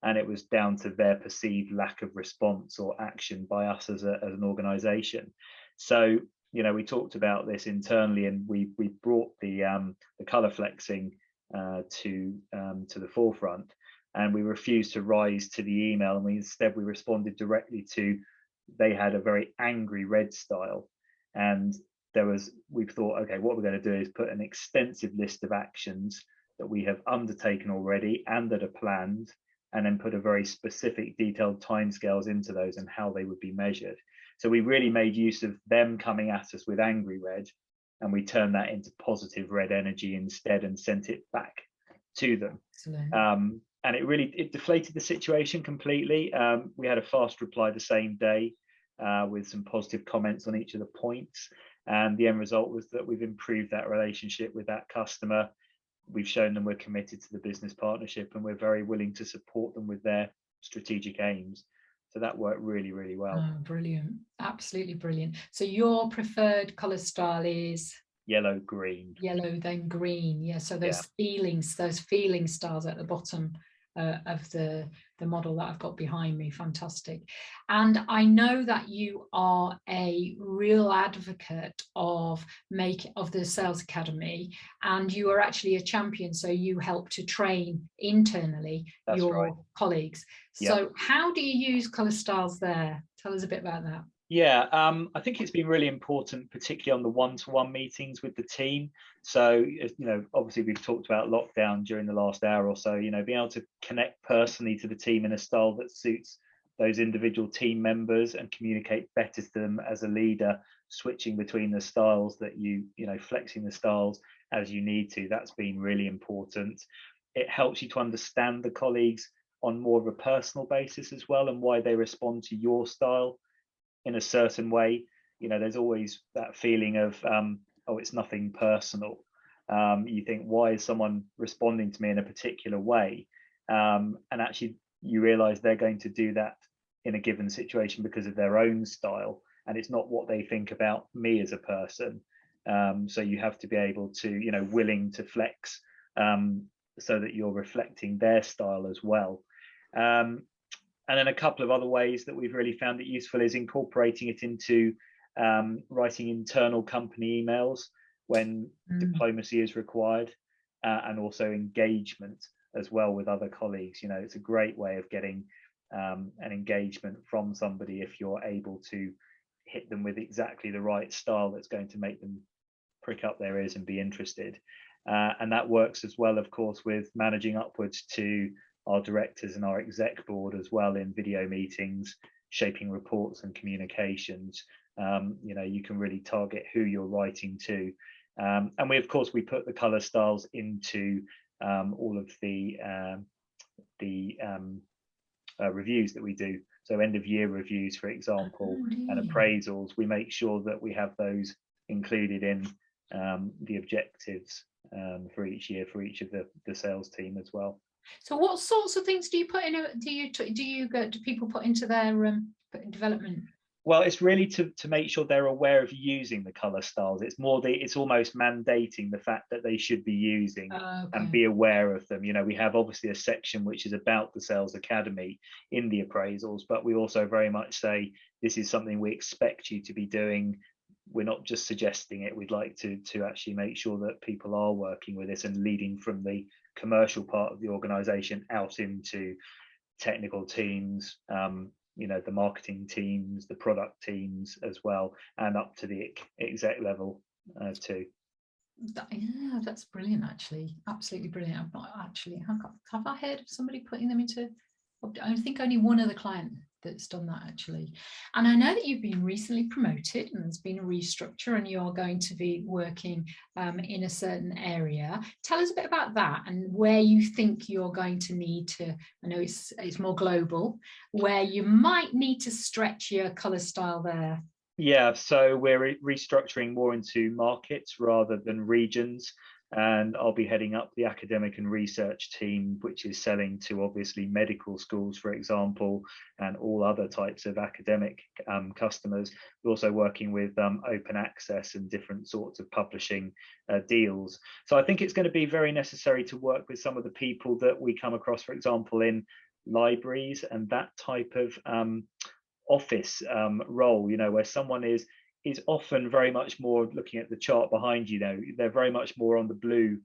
and it was down to their perceived lack of response or action by us as an organization. So, you know, we talked about this internally, and we brought the color flexing to the forefront, and we refused to rise to the email, and we responded directly to, they had a very angry red style, and we thought, okay, what we're going to do is put an extensive list of actions that we have undertaken already and that are planned, and then put a very specific detailed timescales into those and how they would be measured. So we really made use of them coming at us with angry red, and we turned that into positive red energy instead and sent it back to them. And it deflated the situation completely. We had a fast reply the same day with some positive comments on each of the points. And the end result was that we've improved that relationship with that customer. We've shown them we're committed to the business partnership, and we're very willing to support them with their strategic aims. So that worked really, really well. Oh, brilliant. Absolutely brilliant. So your preferred color style is? Yellow, green. Yellow, then green. Yeah. So those feeling styles at the bottom of the model that I've got behind me. Fantastic. And I know that you are a real advocate of the Sales Academy, and you are actually a champion. So you help to train internally your colleagues. So how do you use color styles there? Tell us a bit about that. Yeah, I think it's been really important, particularly on the one-to-one meetings with the team. So, you know, obviously we've talked about lockdown during the last hour or so, you know, being able to connect personally to the team in a style that suits those individual team members and communicate better to them as a leader, switching between the styles that you know, flexing the styles as you need to. That's been really important. It helps you to understand the colleagues on more of a personal basis as well, and why they respond to your style in a certain way. You know, there's always that feeling of, oh, it's nothing personal. You think, why is someone responding to me in a particular way? and actually you realize they're going to do that in a given situation because of their own style, and it's not what they think about me as a person. So you have to be able to, you know, willing to flex so that you're reflecting their style as well. And then a couple of other ways that we've really found it useful is incorporating it into writing internal company emails when diplomacy is required, and also engagement as well with other colleagues. You know, it's a great way of getting an engagement from somebody if you're able to hit them with exactly the right style that's going to make them prick up their ears and be interested. And that works as well, of course, with managing upwards to our directors and our exec board as well in video meetings, shaping reports and communications. You know, you can really target who you're writing to. And we, of course, we put the color styles into all of the reviews that we do. So end of year reviews, for example, and appraisals, we make sure that we have those included in the objectives for each year for each of the sales team as well. So what sorts of things do you put in? Do people put into their development? Well, it's really to make sure they're aware of using the color styles. It's more it's almost mandating the fact that they should be using and be aware of them. You know, we have obviously a section which is about the Sales Academy in the appraisals, but we also very much say this is something we expect you to be doing. We're not just suggesting it. We'd like to actually make sure that people are working with this and leading from the commercial part of the organization out into technical teams, you know, the marketing teams, the product teams as well, and up to the exec level too. Yeah, that's brilliant, actually. Absolutely brilliant. I've not actually, have I heard of somebody putting them into, I think only one other client that's done that, actually. And I know that you've been recently promoted and there's been a restructure and you're going to be working in a certain area. Tell us a bit about that and where you think you're going to need to, I know it's more global, where you might need to stretch your colour style there. Yeah, so we're restructuring more into markets rather than regions. And I'll be heading up the academic and research team, which is selling to obviously medical schools, for example, and all other types of academic customers. We're also working with open access and different sorts of publishing deals. So I think it's going to be very necessary to work with some of the people that we come across, for example, in libraries and that type of office role, you know, where someone is often very much more looking at the chart behind you. Know, they're very much more on the blue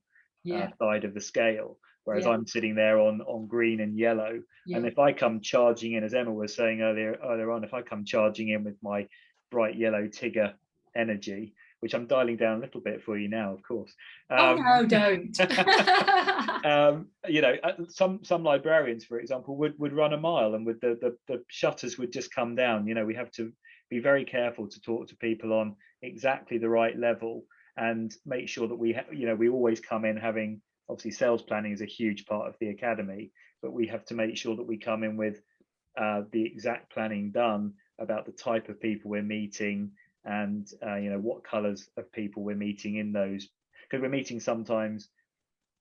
side of the scale, whereas I'm sitting there on green and yellow. And if I come charging in, as Emma was saying earlier on, if I come charging in with my bright yellow Tigger energy, which I'm dialing down a little bit for you now, of course. Oh no, don't. You know, some librarians, for example, would run a mile, and with the shutters would just come down. You know, we have to be very careful to talk to people on exactly the right level and make sure that we always come in having, obviously sales planning is a huge part of the academy, but we have to make sure that we come in with the exact planning done about the type of people we're meeting and you know, what colors of people we're meeting in those, because we're meeting sometimes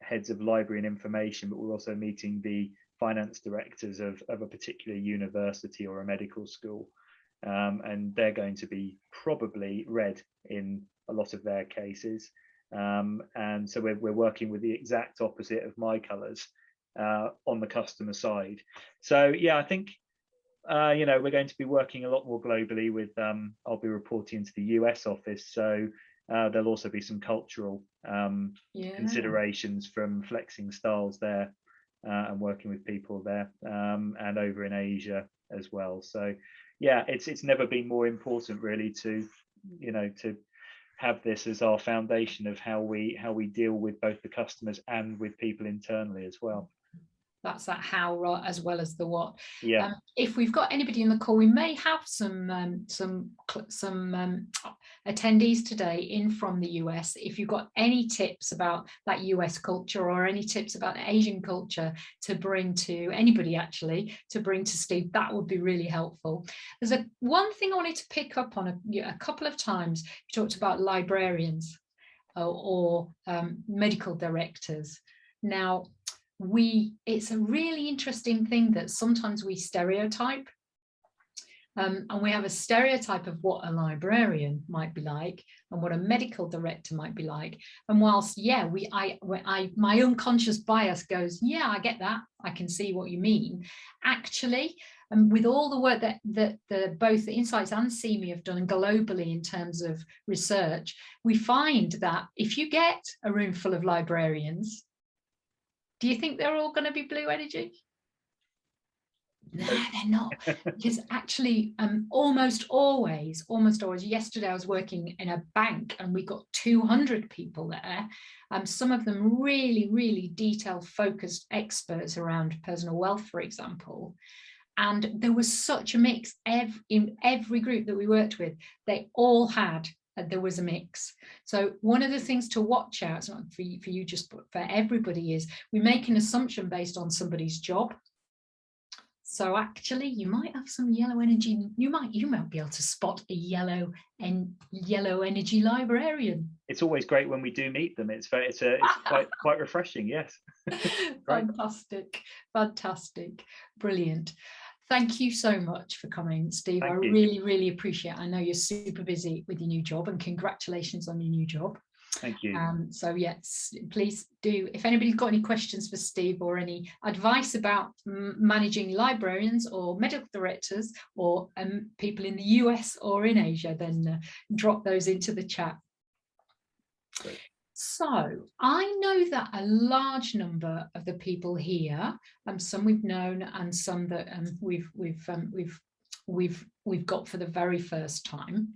heads of library and information, but we're also meeting the finance directors of a particular university or a medical school. And they're going to be probably red in a lot of their cases. And so we're working with the exact opposite of my colours on the customer side. So yeah, I think you know, we're going to be working a lot more globally with I'll be reporting to the US office, so there'll also be some cultural considerations from flexing styles there and working with people there and over in Asia as well. So yeah, it's never been more important really to, you know, to have this as our foundation of how we deal with both the customers and with people internally as well. That's that how as well as the what. Yeah. If we've got anybody in the call, we may have some attendees today in from the US. If you've got any tips about that US culture or any tips about the Asian culture to bring to anybody, actually, to bring to Steve, that would be really helpful. There's one thing I wanted to pick up on a couple of times. You talked about librarians or medical directors. Now, it's a really interesting thing that sometimes we stereotype. And we have a stereotype of what a librarian might be like and what a medical director might be like. And whilst, yeah, my unconscious bias goes, yeah, I get that. I can see what you mean. Actually, and with all the work that both the Insights and CME have done globally in terms of research, we find that if you get a room full of librarians, do you think they're all going to be blue energy? No, they're not. Because actually, almost always, yesterday I was working in a bank and we got 200 people there. Some of them really, really detail focused experts around personal wealth, for example. And there was such a mix in every group that we worked with. They all had, there was a mix. So one of the things to watch out, it's not for you just, but for everybody, is we make an assumption based on somebody's job. So actually, you might have some yellow energy. You might be able to spot a yellow energy librarian. It's always great when we do meet them. It's quite refreshing. Yes. Fantastic, brilliant. Thank you so much for coming, Steve. I really appreciate it. I know you're super busy with your new job, and congratulations on your new job. Thank you. So yes, please do, if anybody's got any questions for Steve or any advice about managing librarians or medical directors or people in the US or in Asia, then drop those into the chat. Great. So I know that a large number of the people here, some we've known and some that we've got for the very first time,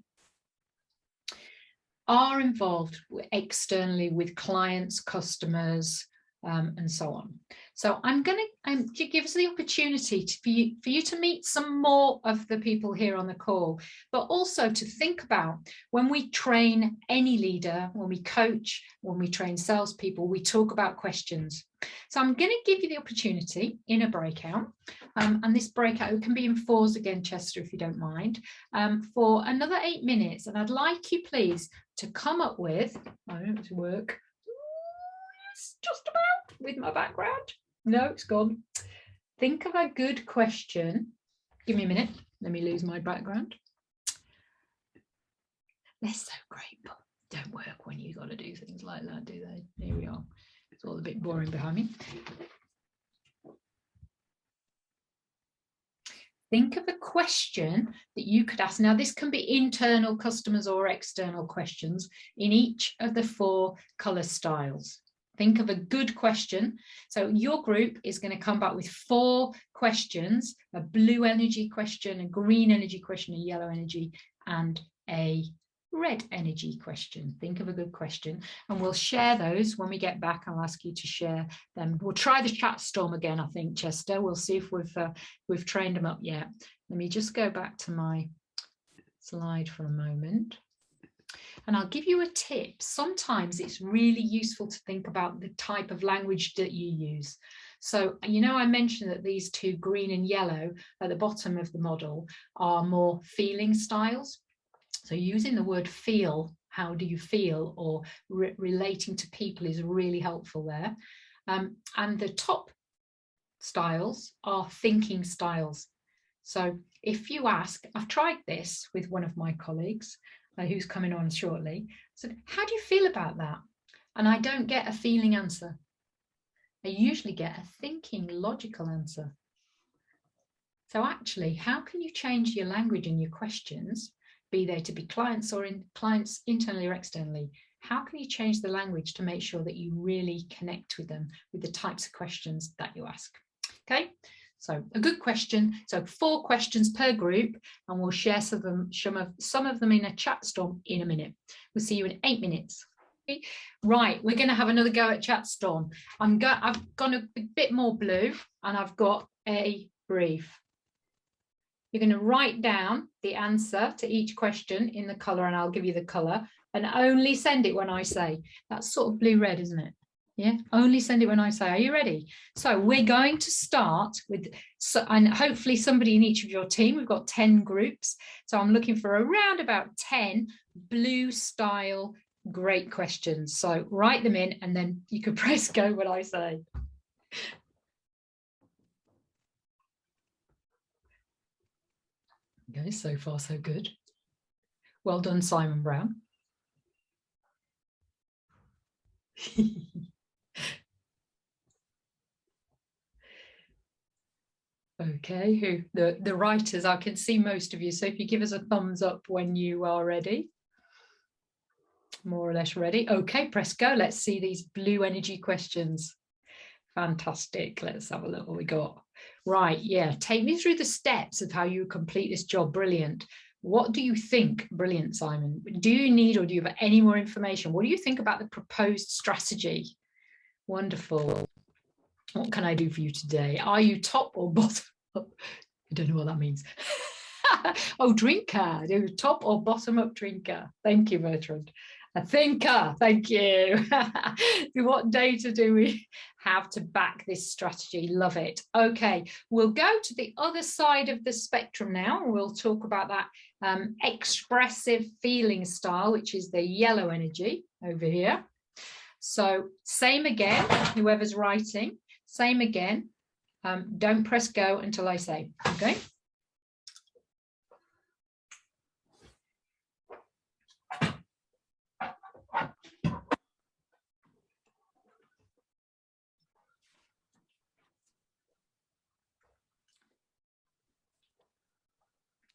are involved externally with clients, customers, and so on. So I'm going to give us the opportunity for you to meet some more of the people here on the call, but also to think about when we train any leader, when we coach, when we train salespeople, we talk about questions. So I'm going to give you the opportunity in a breakout, and this breakout can be in fours again, Chester, if you don't mind, for another 8 minutes. And I'd like you, please, to come up with, I don't know if it's work, yes, just about with my background. No, it's gone. Think of a good question. Give me a minute. Let me lose my background. They're so great, but don't work when you got to do things like that, do they? Here we are. It's all a bit boring behind me. Think of a question that you could ask. Now, this can be internal customers or external questions in each of the 4 color styles. Think of a good question. So your group is going to come back with 4 questions: a blue energy question, a green energy question, a yellow energy, and a red energy question. Think of a good question, and we'll share those when we get back. I'll ask you to share them. We'll try the chat storm again, I think, Chester. We'll see if we've trained them up yet. Let me just go back to my slide for a moment. And I'll give you a tip. Sometimes it's really useful to think about the type of language that you use. So, you know, I mentioned that these 2, green and yellow, at the bottom of the model are more feeling styles. So using the word feel, how do you feel, or relating to people is really helpful there. And the top styles are thinking styles. So if you ask, I've tried this with one of my colleagues who's coming on shortly. So how do you feel about that? And I don't get a feeling answer. I usually get a thinking, logical answer. So actually, how can you change your language and your questions, be they to be clients or clients internally or externally? How can you change the language to make sure that you really connect with them with the types of questions that you ask? Okay, so a good question. So 4 questions per group, and we'll share some of them in a chat storm in a minute. We'll see you in 8 minutes. Okay. Right, we're going to have another go at chat storm. I've gone a bit more blue, and I've got a brief. You're going to write down the answer to each question in the colour, and I'll give you the colour, and only send it when I say. That's sort of blue-red, isn't it? Yeah, only send it when I say. Are you ready? So we're going to start with, and hopefully somebody in each of your team, we've got 10 groups. So I'm looking for around about 10 blue style great questions. So write them in, and then you can press go when I say. Okay, so far so good. Well done, Simon Brown. Okay, who the writers, I can see most of you. So if you give us a thumbs up when you are ready. More or less ready. Okay, press go. Let's see these blue energy questions. Fantastic. Let's have a look what we got. Right, yeah. Take me through the steps of how you complete this job. Brilliant. What do you think? Brilliant, Simon. Do you need or do you have any more information? What do you think about the proposed strategy? Wonderful. What can I do for you today? Are you top or bottom? I don't know what that means. Oh, drinker. Do top or bottom up drinker? Thank you, Bertrand. A thinker. Thank you. What data do we have to back this strategy? Love it. Okay, we'll go to the other side of the spectrum now. We'll talk about that expressive feeling style, which is the yellow energy over here. So same again, whoever's writing, same again. Don't press go until I say, okay?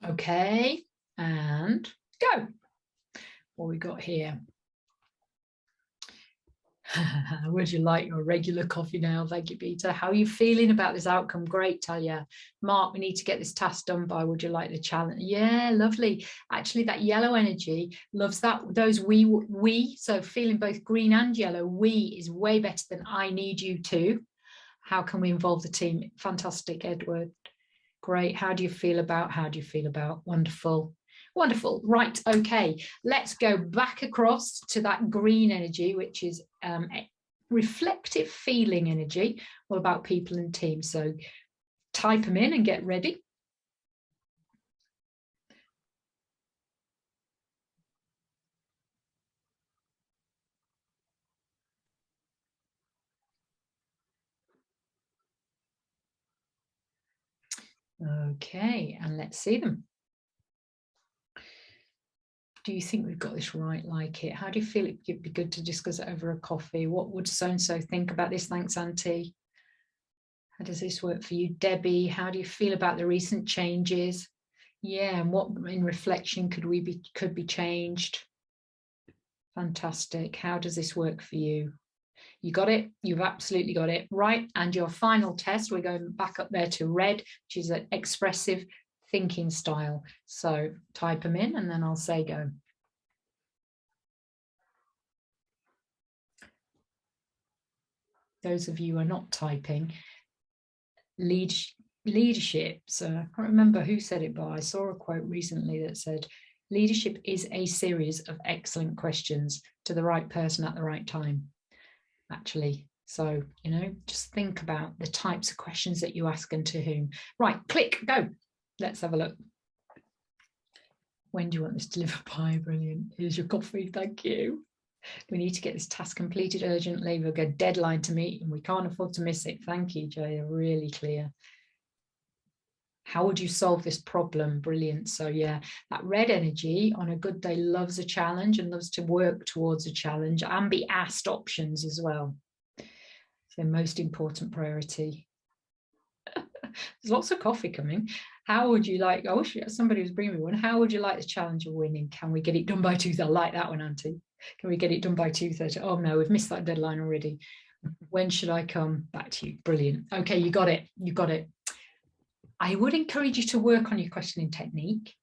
Okay, and go. What we got here? Would you like your regular coffee now? Thank you, Peter. How are you feeling about this outcome? Great, Talia. Mark, we need to get this task done by. Would you like the challenge? Yeah, lovely. Actually, that yellow energy loves that. Those we. So feeling both green and yellow. We is way better than I need you to. How can we involve the team? Fantastic, Edward. Great. How do you feel about? Wonderful. Wonderful. Right. Okay. Let's go back across to that green energy, which is reflective feeling energy, all about people and teams. So type them in and get ready. Okay, and let's see them. Do you think we've got this right? Like it? How do you feel it would be good to discuss it over a coffee? What would so-and-so think about this? Thanks, Auntie. How does this work for you? Debbie, how do you feel about the recent changes? Yeah, and what in reflection could be changed? Fantastic. How does this work for you? You got it. You've absolutely got it. Right. And your final test, we're going back up there to red, which is an expressive thinking style. So type them in and then I'll say go. Those of you who are not typing, leadership. So I can't remember who said it, but I saw a quote recently that said, leadership is a series of excellent questions to the right person at the right time. Actually, so just think about the types of questions that you ask and to whom. Right, click, go. Let's have a look. When do you want this delivered by? Brilliant. Here's your coffee. Thank you. We need to get this task completed urgently. We've got a deadline to meet and we can't afford to miss it. Thank you, Jay. Really clear. How would you solve this problem? Brilliant. So yeah, that red energy on a good day loves a challenge and loves to work towards a challenge and be asked options as well. So most important priority. There's lots of coffee coming. How would you like, I wish somebody was bringing me one. How would you like the challenge of winning? Can we get it done by 2:30? I like that one, Auntie. Can we get it done by 2:30? Oh no, we've missed that deadline already. When should I come back to you? Brilliant. Okay, you got it. You got it. I would encourage you to work on your questioning technique.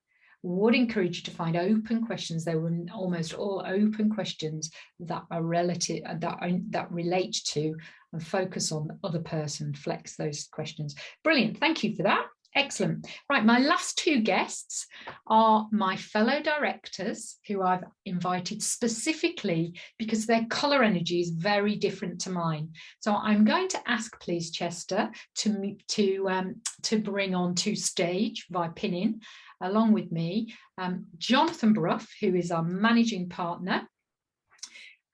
Would encourage you to find open questions. They were almost all open questions that are relative, that relate to and focus on the other person, flex those questions. Brilliant. Thank you for that. Excellent. Right, my last two guests are my fellow directors who I've invited specifically because their colour energy is very different to mine. So I'm going to ask, please, Chester, to bring on to stage by pinning along with me, Jonathan Bruff, who is our managing partner,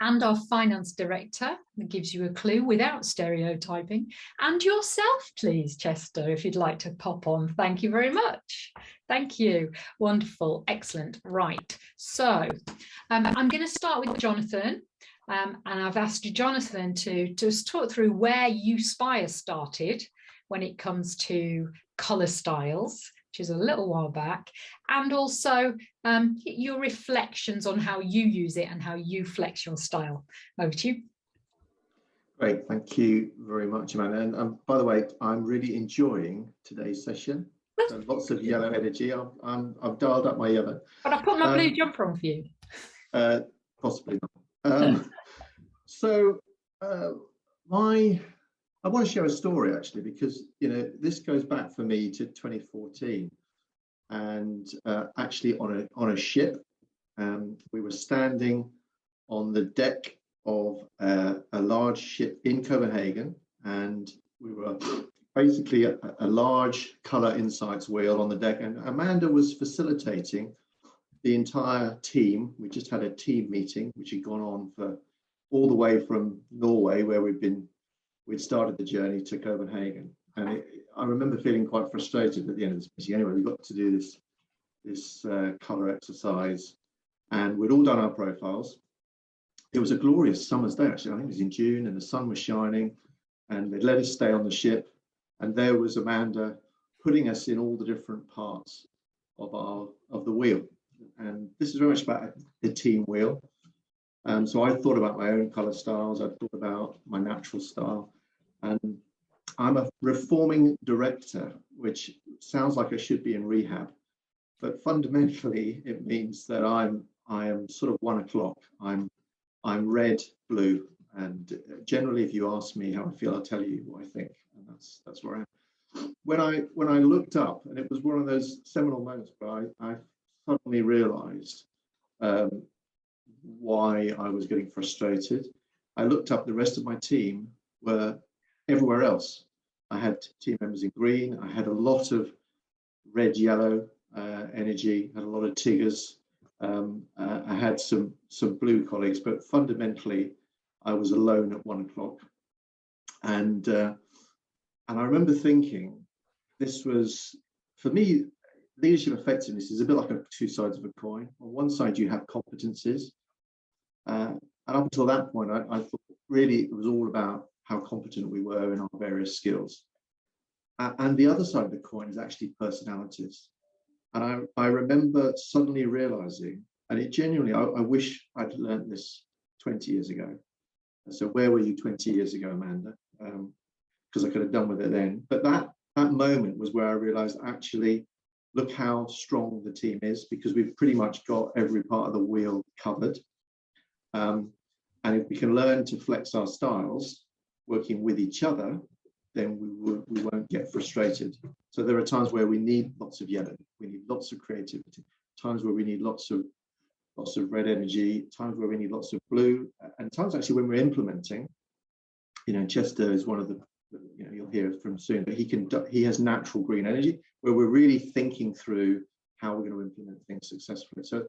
and our finance director, that gives you a clue without stereotyping, and yourself, please, Chester, if you'd like to pop on. Thank you very much. Thank you. Wonderful. Excellent. Right. So I'm going to start with Jonathan. And I've asked Jonathan to just talk through where you Spire started when it comes to colour styles, which is a little while back, and also your reflections on how you use it and how you flex your style. Over to you. Great, thank you very much, Amanda. And by the way, I'm really enjoying today's session. So lots of yellow energy. I've dialed up my yellow. But I put my blue jumper on for you. Possibly not. I want to share a story actually, because this goes back for me to 2014, and actually on a ship. We were standing on the deck of a large ship in Copenhagen, and we were basically a large colour insights wheel on the deck, and Amanda was facilitating the entire team. We just had a team meeting which had gone on for all the way from Norway, where we'd started the journey, to Copenhagen. And I remember feeling quite frustrated at the end of this meeting. Anyway, we got to do this colour exercise, and we'd all done our profiles. It was a glorious summer's day, actually. I think it was in June, and the sun was shining, and they let us stay on the ship. And there was Amanda putting us in all the different parts of the wheel. And this is very much about the team wheel. So I thought about my own colour styles. I thought about my natural style. And I'm a reforming director, which sounds like I should be in rehab. But fundamentally, it means that I am sort of 1 o'clock. I'm red, blue. And generally, if you ask me how I feel, I'll tell you what I think. And that's where I am. When I looked up, and it was one of those seminal moments where I suddenly realised why I was getting frustrated. I looked up, the rest of my team were everywhere else. I had team members in green. I had a lot of red, yellow energy, had a lot of Tiggers. I had some blue colleagues, but fundamentally, I was alone at 1 o'clock. And I remember thinking, this was, for me, leadership effectiveness is a bit like two sides of a coin. On one side, you have competencies. And up until that point, I thought really it was all about how competent we were in our various skills. And the other side of the coin is actually personalities. And I remember suddenly realizing, and it genuinely, I wish I'd learned this 20 years ago. So where were you 20 years ago, Amanda? Because I could have done with it then. But that moment was where I realized, actually, look how strong the team is, because we've pretty much got every part of the wheel covered. And if we can learn to flex our styles, working with each other, then we won't get frustrated. So there are times where we need lots of yellow, we need lots of creativity, times where we need lots of red energy, times where we need lots of blue, and times actually when we're implementing. Chester is one of the, you'll hear from soon, but he has natural green energy, where we're really thinking through how we're going to implement things successfully. So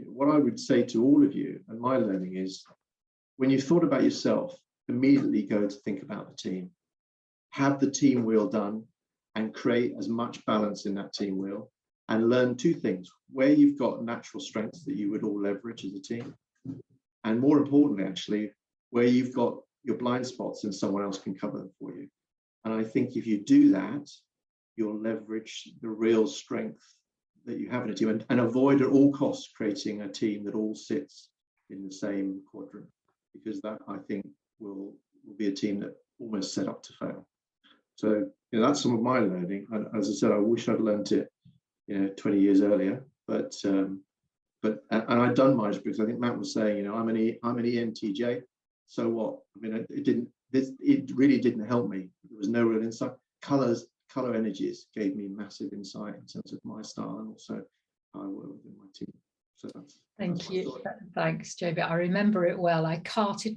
what I would say to all of you, and my learning is, when you've thought about yourself, immediately go to think about the team. Have the team wheel done and create as much balance in that team wheel, and learn two things: where you've got natural strengths that you would all leverage as a team, and more importantly, actually, where you've got your blind spots and someone else can cover them for you. And I think if you do that, you'll leverage the real strength that you have in a team, and avoid at all costs creating a team that all sits in the same quadrant, because that, I think, will be a team that almost set up to fail. So that's some of my learning, and as I said, I wish I'd learned it 20 years earlier, but I'd done Myers-Briggs. I think Matt was saying, I'm an ENTJ, so what? I mean, it really didn't help me. There was no real insight. Color energies gave me massive insight in terms of my style, and also how I work within my team. So thank you. Thanks, JB. I remember it well. I carted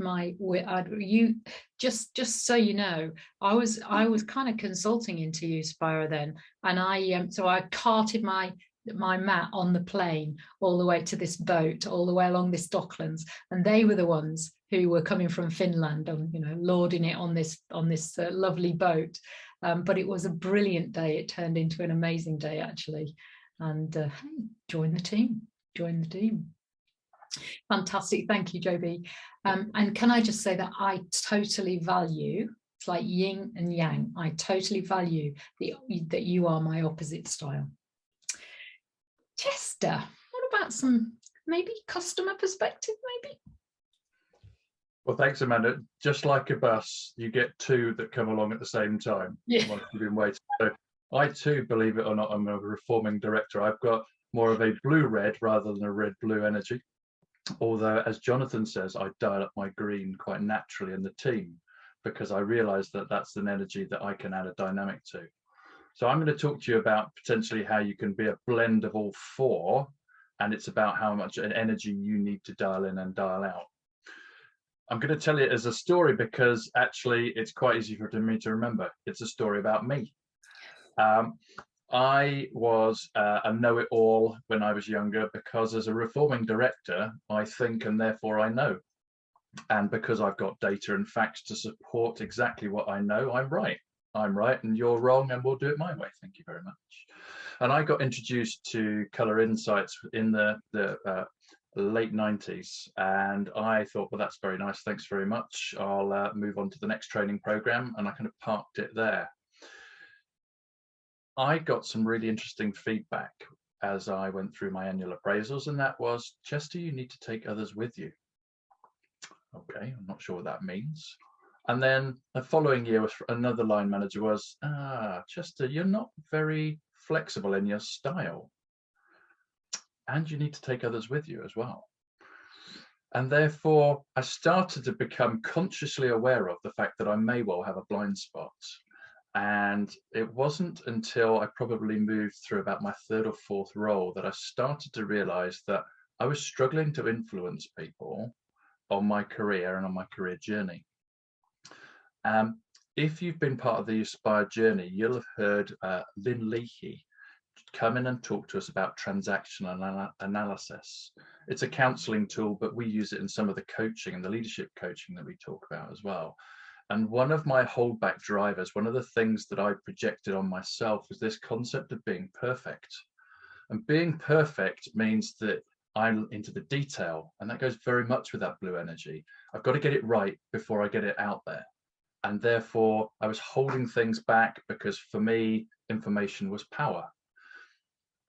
just so you know, I was kind of consulting into you, Spire, then, and I carted my my mat on the plane all the way to this boat, all the way along this docklands, and they were the ones who were coming from Finland and, you know, lording it on this lovely boat. But it was a brilliant day. It turned into an amazing day, actually. And hey, join the team. Join the team. Fantastic. Thank you, Joby. And can I just say that I totally value, it's like yin and yang, I totally value that you are my opposite style. Chester, what about some maybe customer perspective, maybe? Well, thanks, Amanda. Just like a bus, you get two that come along at the same time. Yeah. Once you've been waiting. So I too, believe it or not, I'm a reforming director. I've got more of a blue-red rather than a red-blue energy. Although, as Jonathan says, I dial up my green quite naturally in the team because I realise that that's an energy that I can add a dynamic to. So I'm going to talk to you about potentially how you can be a blend of all four, and it's about how much energy you need to dial in and dial out. I'm going to tell it as a story because actually it's quite easy for me to remember. It's a story about me. I was a know-it-all when I was younger because as a reforming director, I think and therefore I know. And because I've got data and facts to support exactly what I know, I'm right. I'm right and you're wrong and we'll do it my way. Thank you very much. And I got introduced to Colour Insights in the late 90s, and I thought, well, that's very nice, thanks very much, I'll move on to the next training program, and I kind of parked it there. I got some really interesting feedback as I went through my annual appraisals, and that was, Chester, you need to take others with you. Okay, I'm not sure what that means. And then the following year was another line manager was, Chester, you're not very flexible in your style. And you need to take others with you as well. And therefore, I started to become consciously aware of the fact that I may well have a blind spot. And it wasn't until I probably moved through about my third or fourth role that I started to realize that I was struggling to influence people on my career and on my career journey. If you've been part of the Aspire journey, you'll have heard Lynn Leahy come in and talk to us about transactional analysis. It's a counseling tool, but we use it in some of the coaching and the leadership coaching that we talk about as well. And one of my holdback drivers, one of the things that I projected on myself was this concept of being perfect. And being perfect means that I'm into the detail, and that goes very much with that blue energy. I've got to get it right before I get it out there. And therefore, I was holding things back because for me, information was power.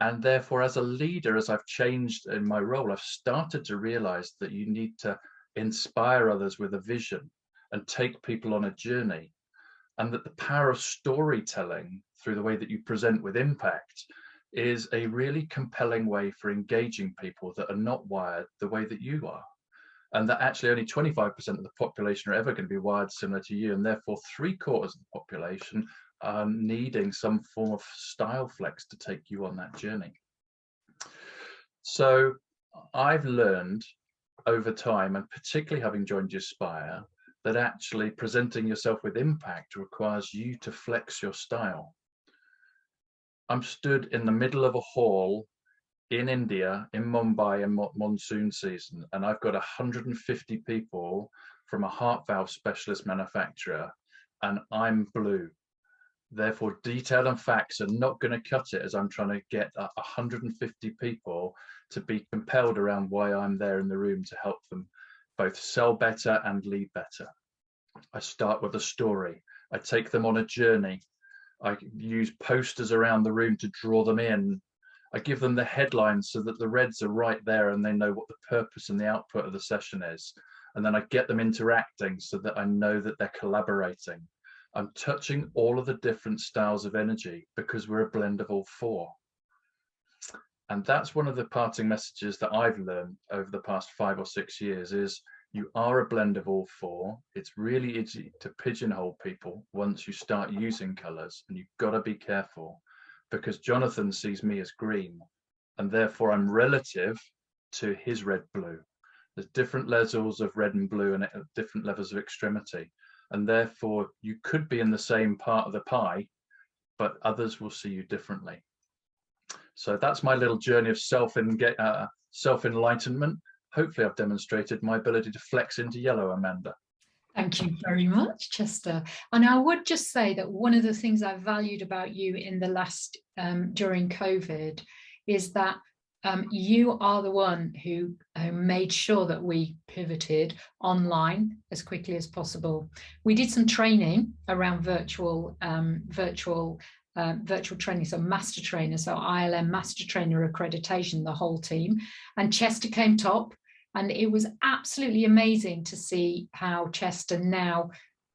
And therefore, as a leader, as I've changed in my role, I've started to realize that you need to inspire others with a vision and take people on a journey. And that the power of storytelling through the way that you present with impact is a really compelling way for engaging people that are not wired the way that you are. And that actually only 25% of the population are ever going to be wired similar to you. And therefore, 3/4 of the population needing some form of style flex to take you on that journey. So I've learned over time, and particularly having joined Aspire, that actually presenting yourself with impact requires you to flex your style. I'm stood in the middle of a hall in India, in Mumbai, in monsoon season, and I've got 150 people from a heart valve specialist manufacturer, and I'm blue. Therefore, detail and facts are not going to cut it as I'm trying to get 150 people to be compelled around why I'm there in the room to help them both sell better and lead better. I start with a story. I take them on a journey. I use posters around the room to draw them in. I give them the headlines so that the reds are right there and they know what the purpose and the output of the session is. And then I get them interacting so that I know that they're collaborating. I'm touching all of the different styles of energy because we're a blend of all four. And that's one of the parting messages that I've learned over the past 5 or 6 years is you are a blend of all four. It's really easy to pigeonhole people once you start using colors, and you've got to be careful because Jonathan sees me as green and therefore I'm relative to his red blue. There's different levels of red and blue and different levels of extremity. And therefore you could be in the same part of the pie, but others will see you differently. So that's my little journey of self-enlightenment. Hopefully I've demonstrated my ability to flex into yellow, Amanda. Thank you very much, Chester. And I would just say that one of the things I valued about you in the last, during COVID, is that you are the one who made sure that we pivoted online as quickly as possible. We did some training around virtual training, so master trainer, so ILM master trainer accreditation, the whole team, and Chester came top. And it was absolutely amazing to see how Chester now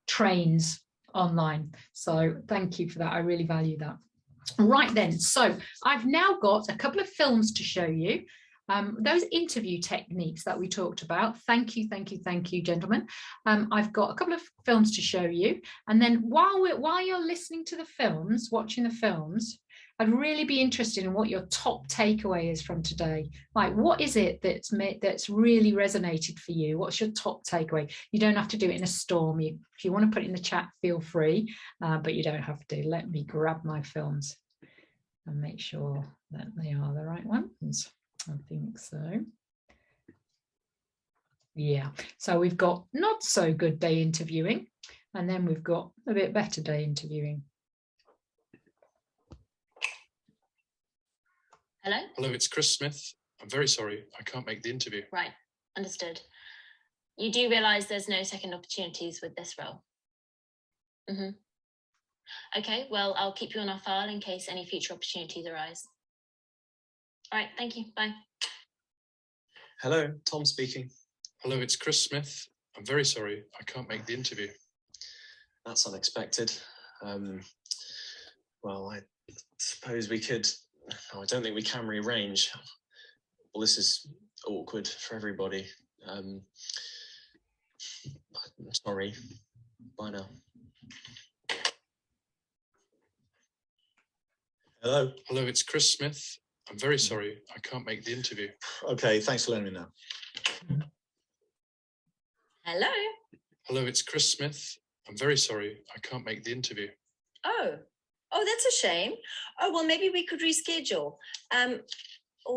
trains online. So thank you for that. I really value that. Right then, so I've now got a couple of films to show you. Those interview techniques that we talked about. Thank you, gentlemen. I've got a couple of films to show you. And then while you're listening to the films, watching the films, I'd really be interested in what your top takeaway is from today. Like, what is it that's really resonated for you? What's your top takeaway? You don't have to do it in a storm. If you want to put it in the chat, feel free, but you don't have to. Let me grab my films and make sure that they are the right ones. I think so. Yeah, so we've got not so good day interviewing, and then we've got a bit better day interviewing. Hello? Hello, it's Chris Smith. I'm very sorry, I can't make the interview. Right, understood. You do realise there's no second opportunities with this role? Okay, well, I'll keep you on our file in case any future opportunities arise. All right, thank you, bye. Hello, Tom speaking. Hello, it's Chris Smith. I'm very sorry, I can't make the interview. That's unexpected. Well, I suppose we could... No, I don't think we can rearrange. Well, this is awkward for everybody. I'm sorry. Bye now. Hello. Hello, it's Chris Smith. I'm very sorry, I can't make the interview. Okay, thanks for letting me know. Hello. Hello, it's Chris Smith. I'm very sorry, I can't make the interview. Oh, that's a shame. Oh, well, maybe we could reschedule. Oh,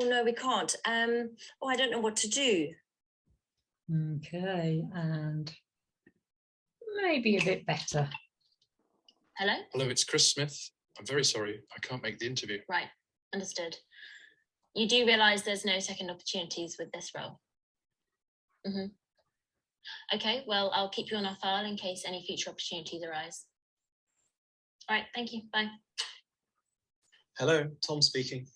no, we can't. Oh, I don't know what to do. Okay, and maybe a bit better. Hello? Hello, it's Chris Smith. I'm very sorry, I can't make the interview. Right, understood. You do realise there's no second opportunities with this role? Okay, well, I'll keep you on our file in case any future opportunities arise. All right, thank you, bye. Hello, Tom speaking.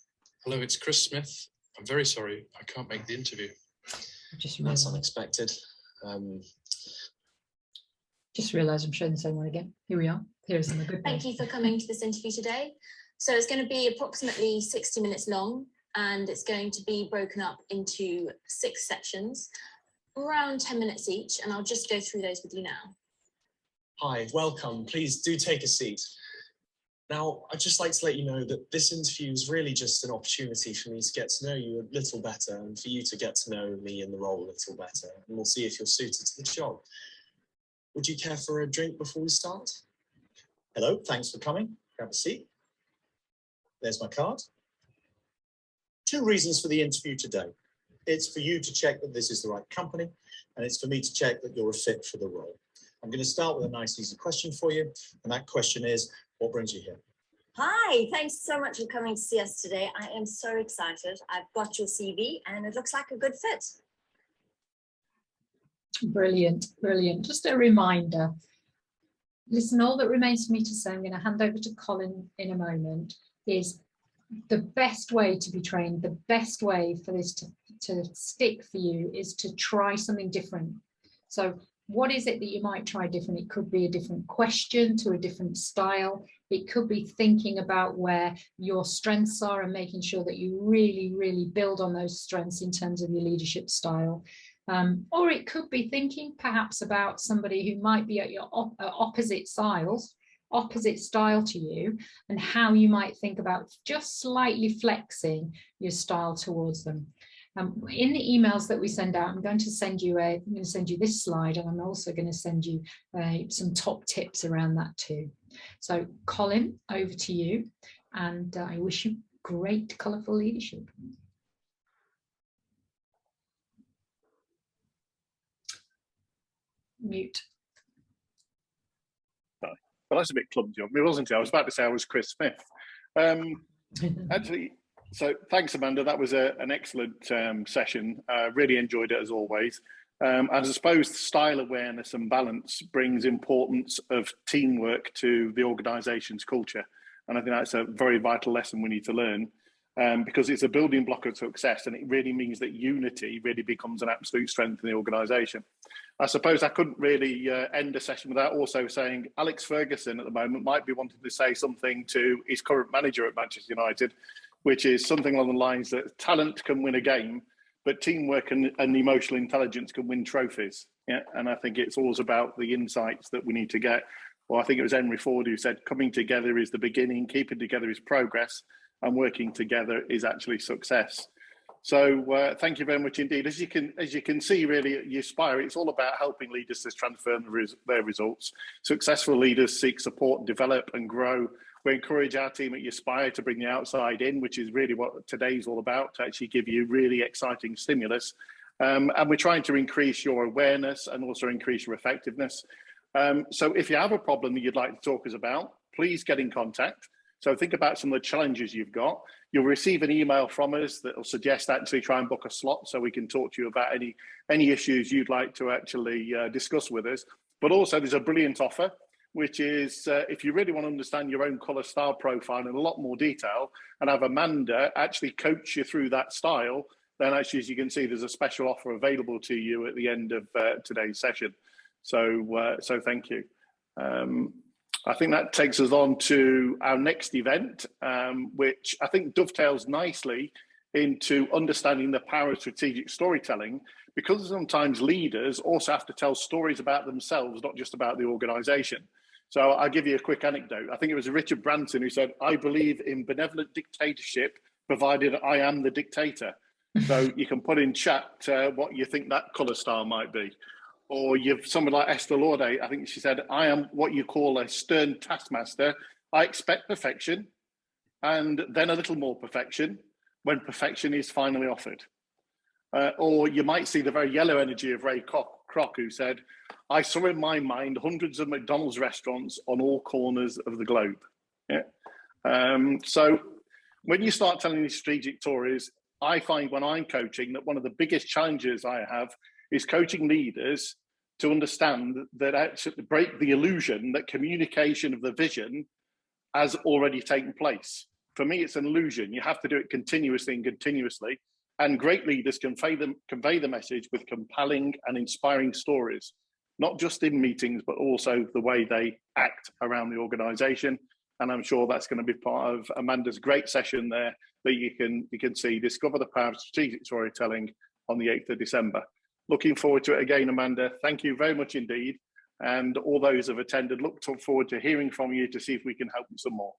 Hello, it's Chris Smith. I'm very sorry, I can't make the interview. That's unexpected. Just realised I'm showing the same one again. Here we are. Here's in a good Thank you for coming to this interview today. So it's going to be approximately 60 minutes long, and it's going to be broken up into 6 sections, around 10 minutes each, and I'll just go through those with you now. Hi, welcome. Please do take a seat. Now, I'd just like to let you know that this interview is really just an opportunity for me to get to know you a little better and for you to get to know me in the role a little better, and we'll see if you're suited to the job. Would you care for a drink before we start? Hello, thanks for coming. Grab a seat. There's my card. 2 reasons for the interview today. It's for you to check that this is the right company, and it's for me to check that you're a fit for the role. I'm going to start with a nice, easy question for you, and that question is, what brings you here? Hi, thanks so much for coming to see us today. I am so excited. I've got your CV, and it looks like a good fit. Brilliant, brilliant. Just a reminder. Listen, all that remains for me to say, I'm going to hand over to Colin in a moment, is the best way to be trained, the best way for this to stick for you is to try something different. So what is it that you might try different? It could be a different question to a different style. It could be thinking about where your strengths are and making sure that you really, really build on those strengths in terms of your leadership style. Or it could be thinking perhaps about somebody who might be at your opposite style to you, and how you might think about just slightly flexing your style towards them. In the emails that we send out, I'm going to send you this slide, and I'm also going to send you some top tips around that too. So Colin, over to you, and I wish you great colourful leadership. Mute. Well, that's a bit clumsy of me, wasn't it? I was about to say I was Chris Smith. Actually, so thanks, Amanda. That was an excellent session. Really enjoyed it as always. I suppose style awareness and balance brings importance of teamwork to the organisation's culture. And I think that's a very vital lesson we need to learn, because it's a building block of success, and it really means that unity really becomes an absolute strength in the organisation. I suppose I couldn't really end a session without also saying Alex Ferguson at the moment might be wanting to say something to his current manager at Manchester United, which is something along the lines that talent can win a game, but teamwork and emotional intelligence can win trophies. Yeah, and I think it's always about the insights that we need to get. Well, I think it was Henry Ford who said, coming together is the beginning, keeping together is progress, and working together is actually success. So thank you very much indeed. As you can see, really, at Uspire, it's all about helping leaders to transform their results. Successful leaders seek support, develop and grow. We encourage our team at Uspire to bring the outside in, which is really what today's all about, to actually give you really exciting stimulus. And we're trying to increase your awareness and also increase your effectiveness. So if you have a problem that you'd like to talk to us about, please get in contact. So think about some of the challenges you've got. You'll receive an email from us that will suggest actually try and book a slot so we can talk to you about any issues you'd like to actually discuss with us. But also there's a brilliant offer, which is if you really want to understand your own colour style profile in a lot more detail and have Amanda actually coach you through that style, then actually, as you can see, there's a special offer available to you at the end of today's session. So thank you. I think that takes us on to our next event, which I think dovetails nicely into understanding the power of strategic storytelling, because sometimes leaders also have to tell stories about themselves, not just about the organisation. So I'll give you a quick anecdote. I think it was Richard Branson who said, "I believe in benevolent dictatorship, provided I am the dictator." So you can put in chat what you think that colour style might be. Or you've someone like Esther Laude, I think she said, "I am what you call a stern taskmaster. I expect perfection and then a little more perfection when perfection is finally offered." Or you might see the very yellow energy of Ray Kroc, who said, "I saw in my mind hundreds of McDonald's restaurants on all corners of the globe." Yeah. So when you start telling these strategic stories, I find when I'm coaching that one of the biggest challenges I have is coaching leaders to understand that actually break the illusion that communication of the vision has already taken place. For me, it's an illusion. You have to do it continuously and continuously. And great leaders convey the message with compelling and inspiring stories, not just in meetings, but also the way they act around the organization. And I'm sure that's going to be part of Amanda's great session there that you can see, Discover the Power of Strategic Storytelling on the 8th of December. Looking forward to it again, Amanda. Thank you very much indeed. And all those who have attended, look forward to hearing from you to see if we can help you some more.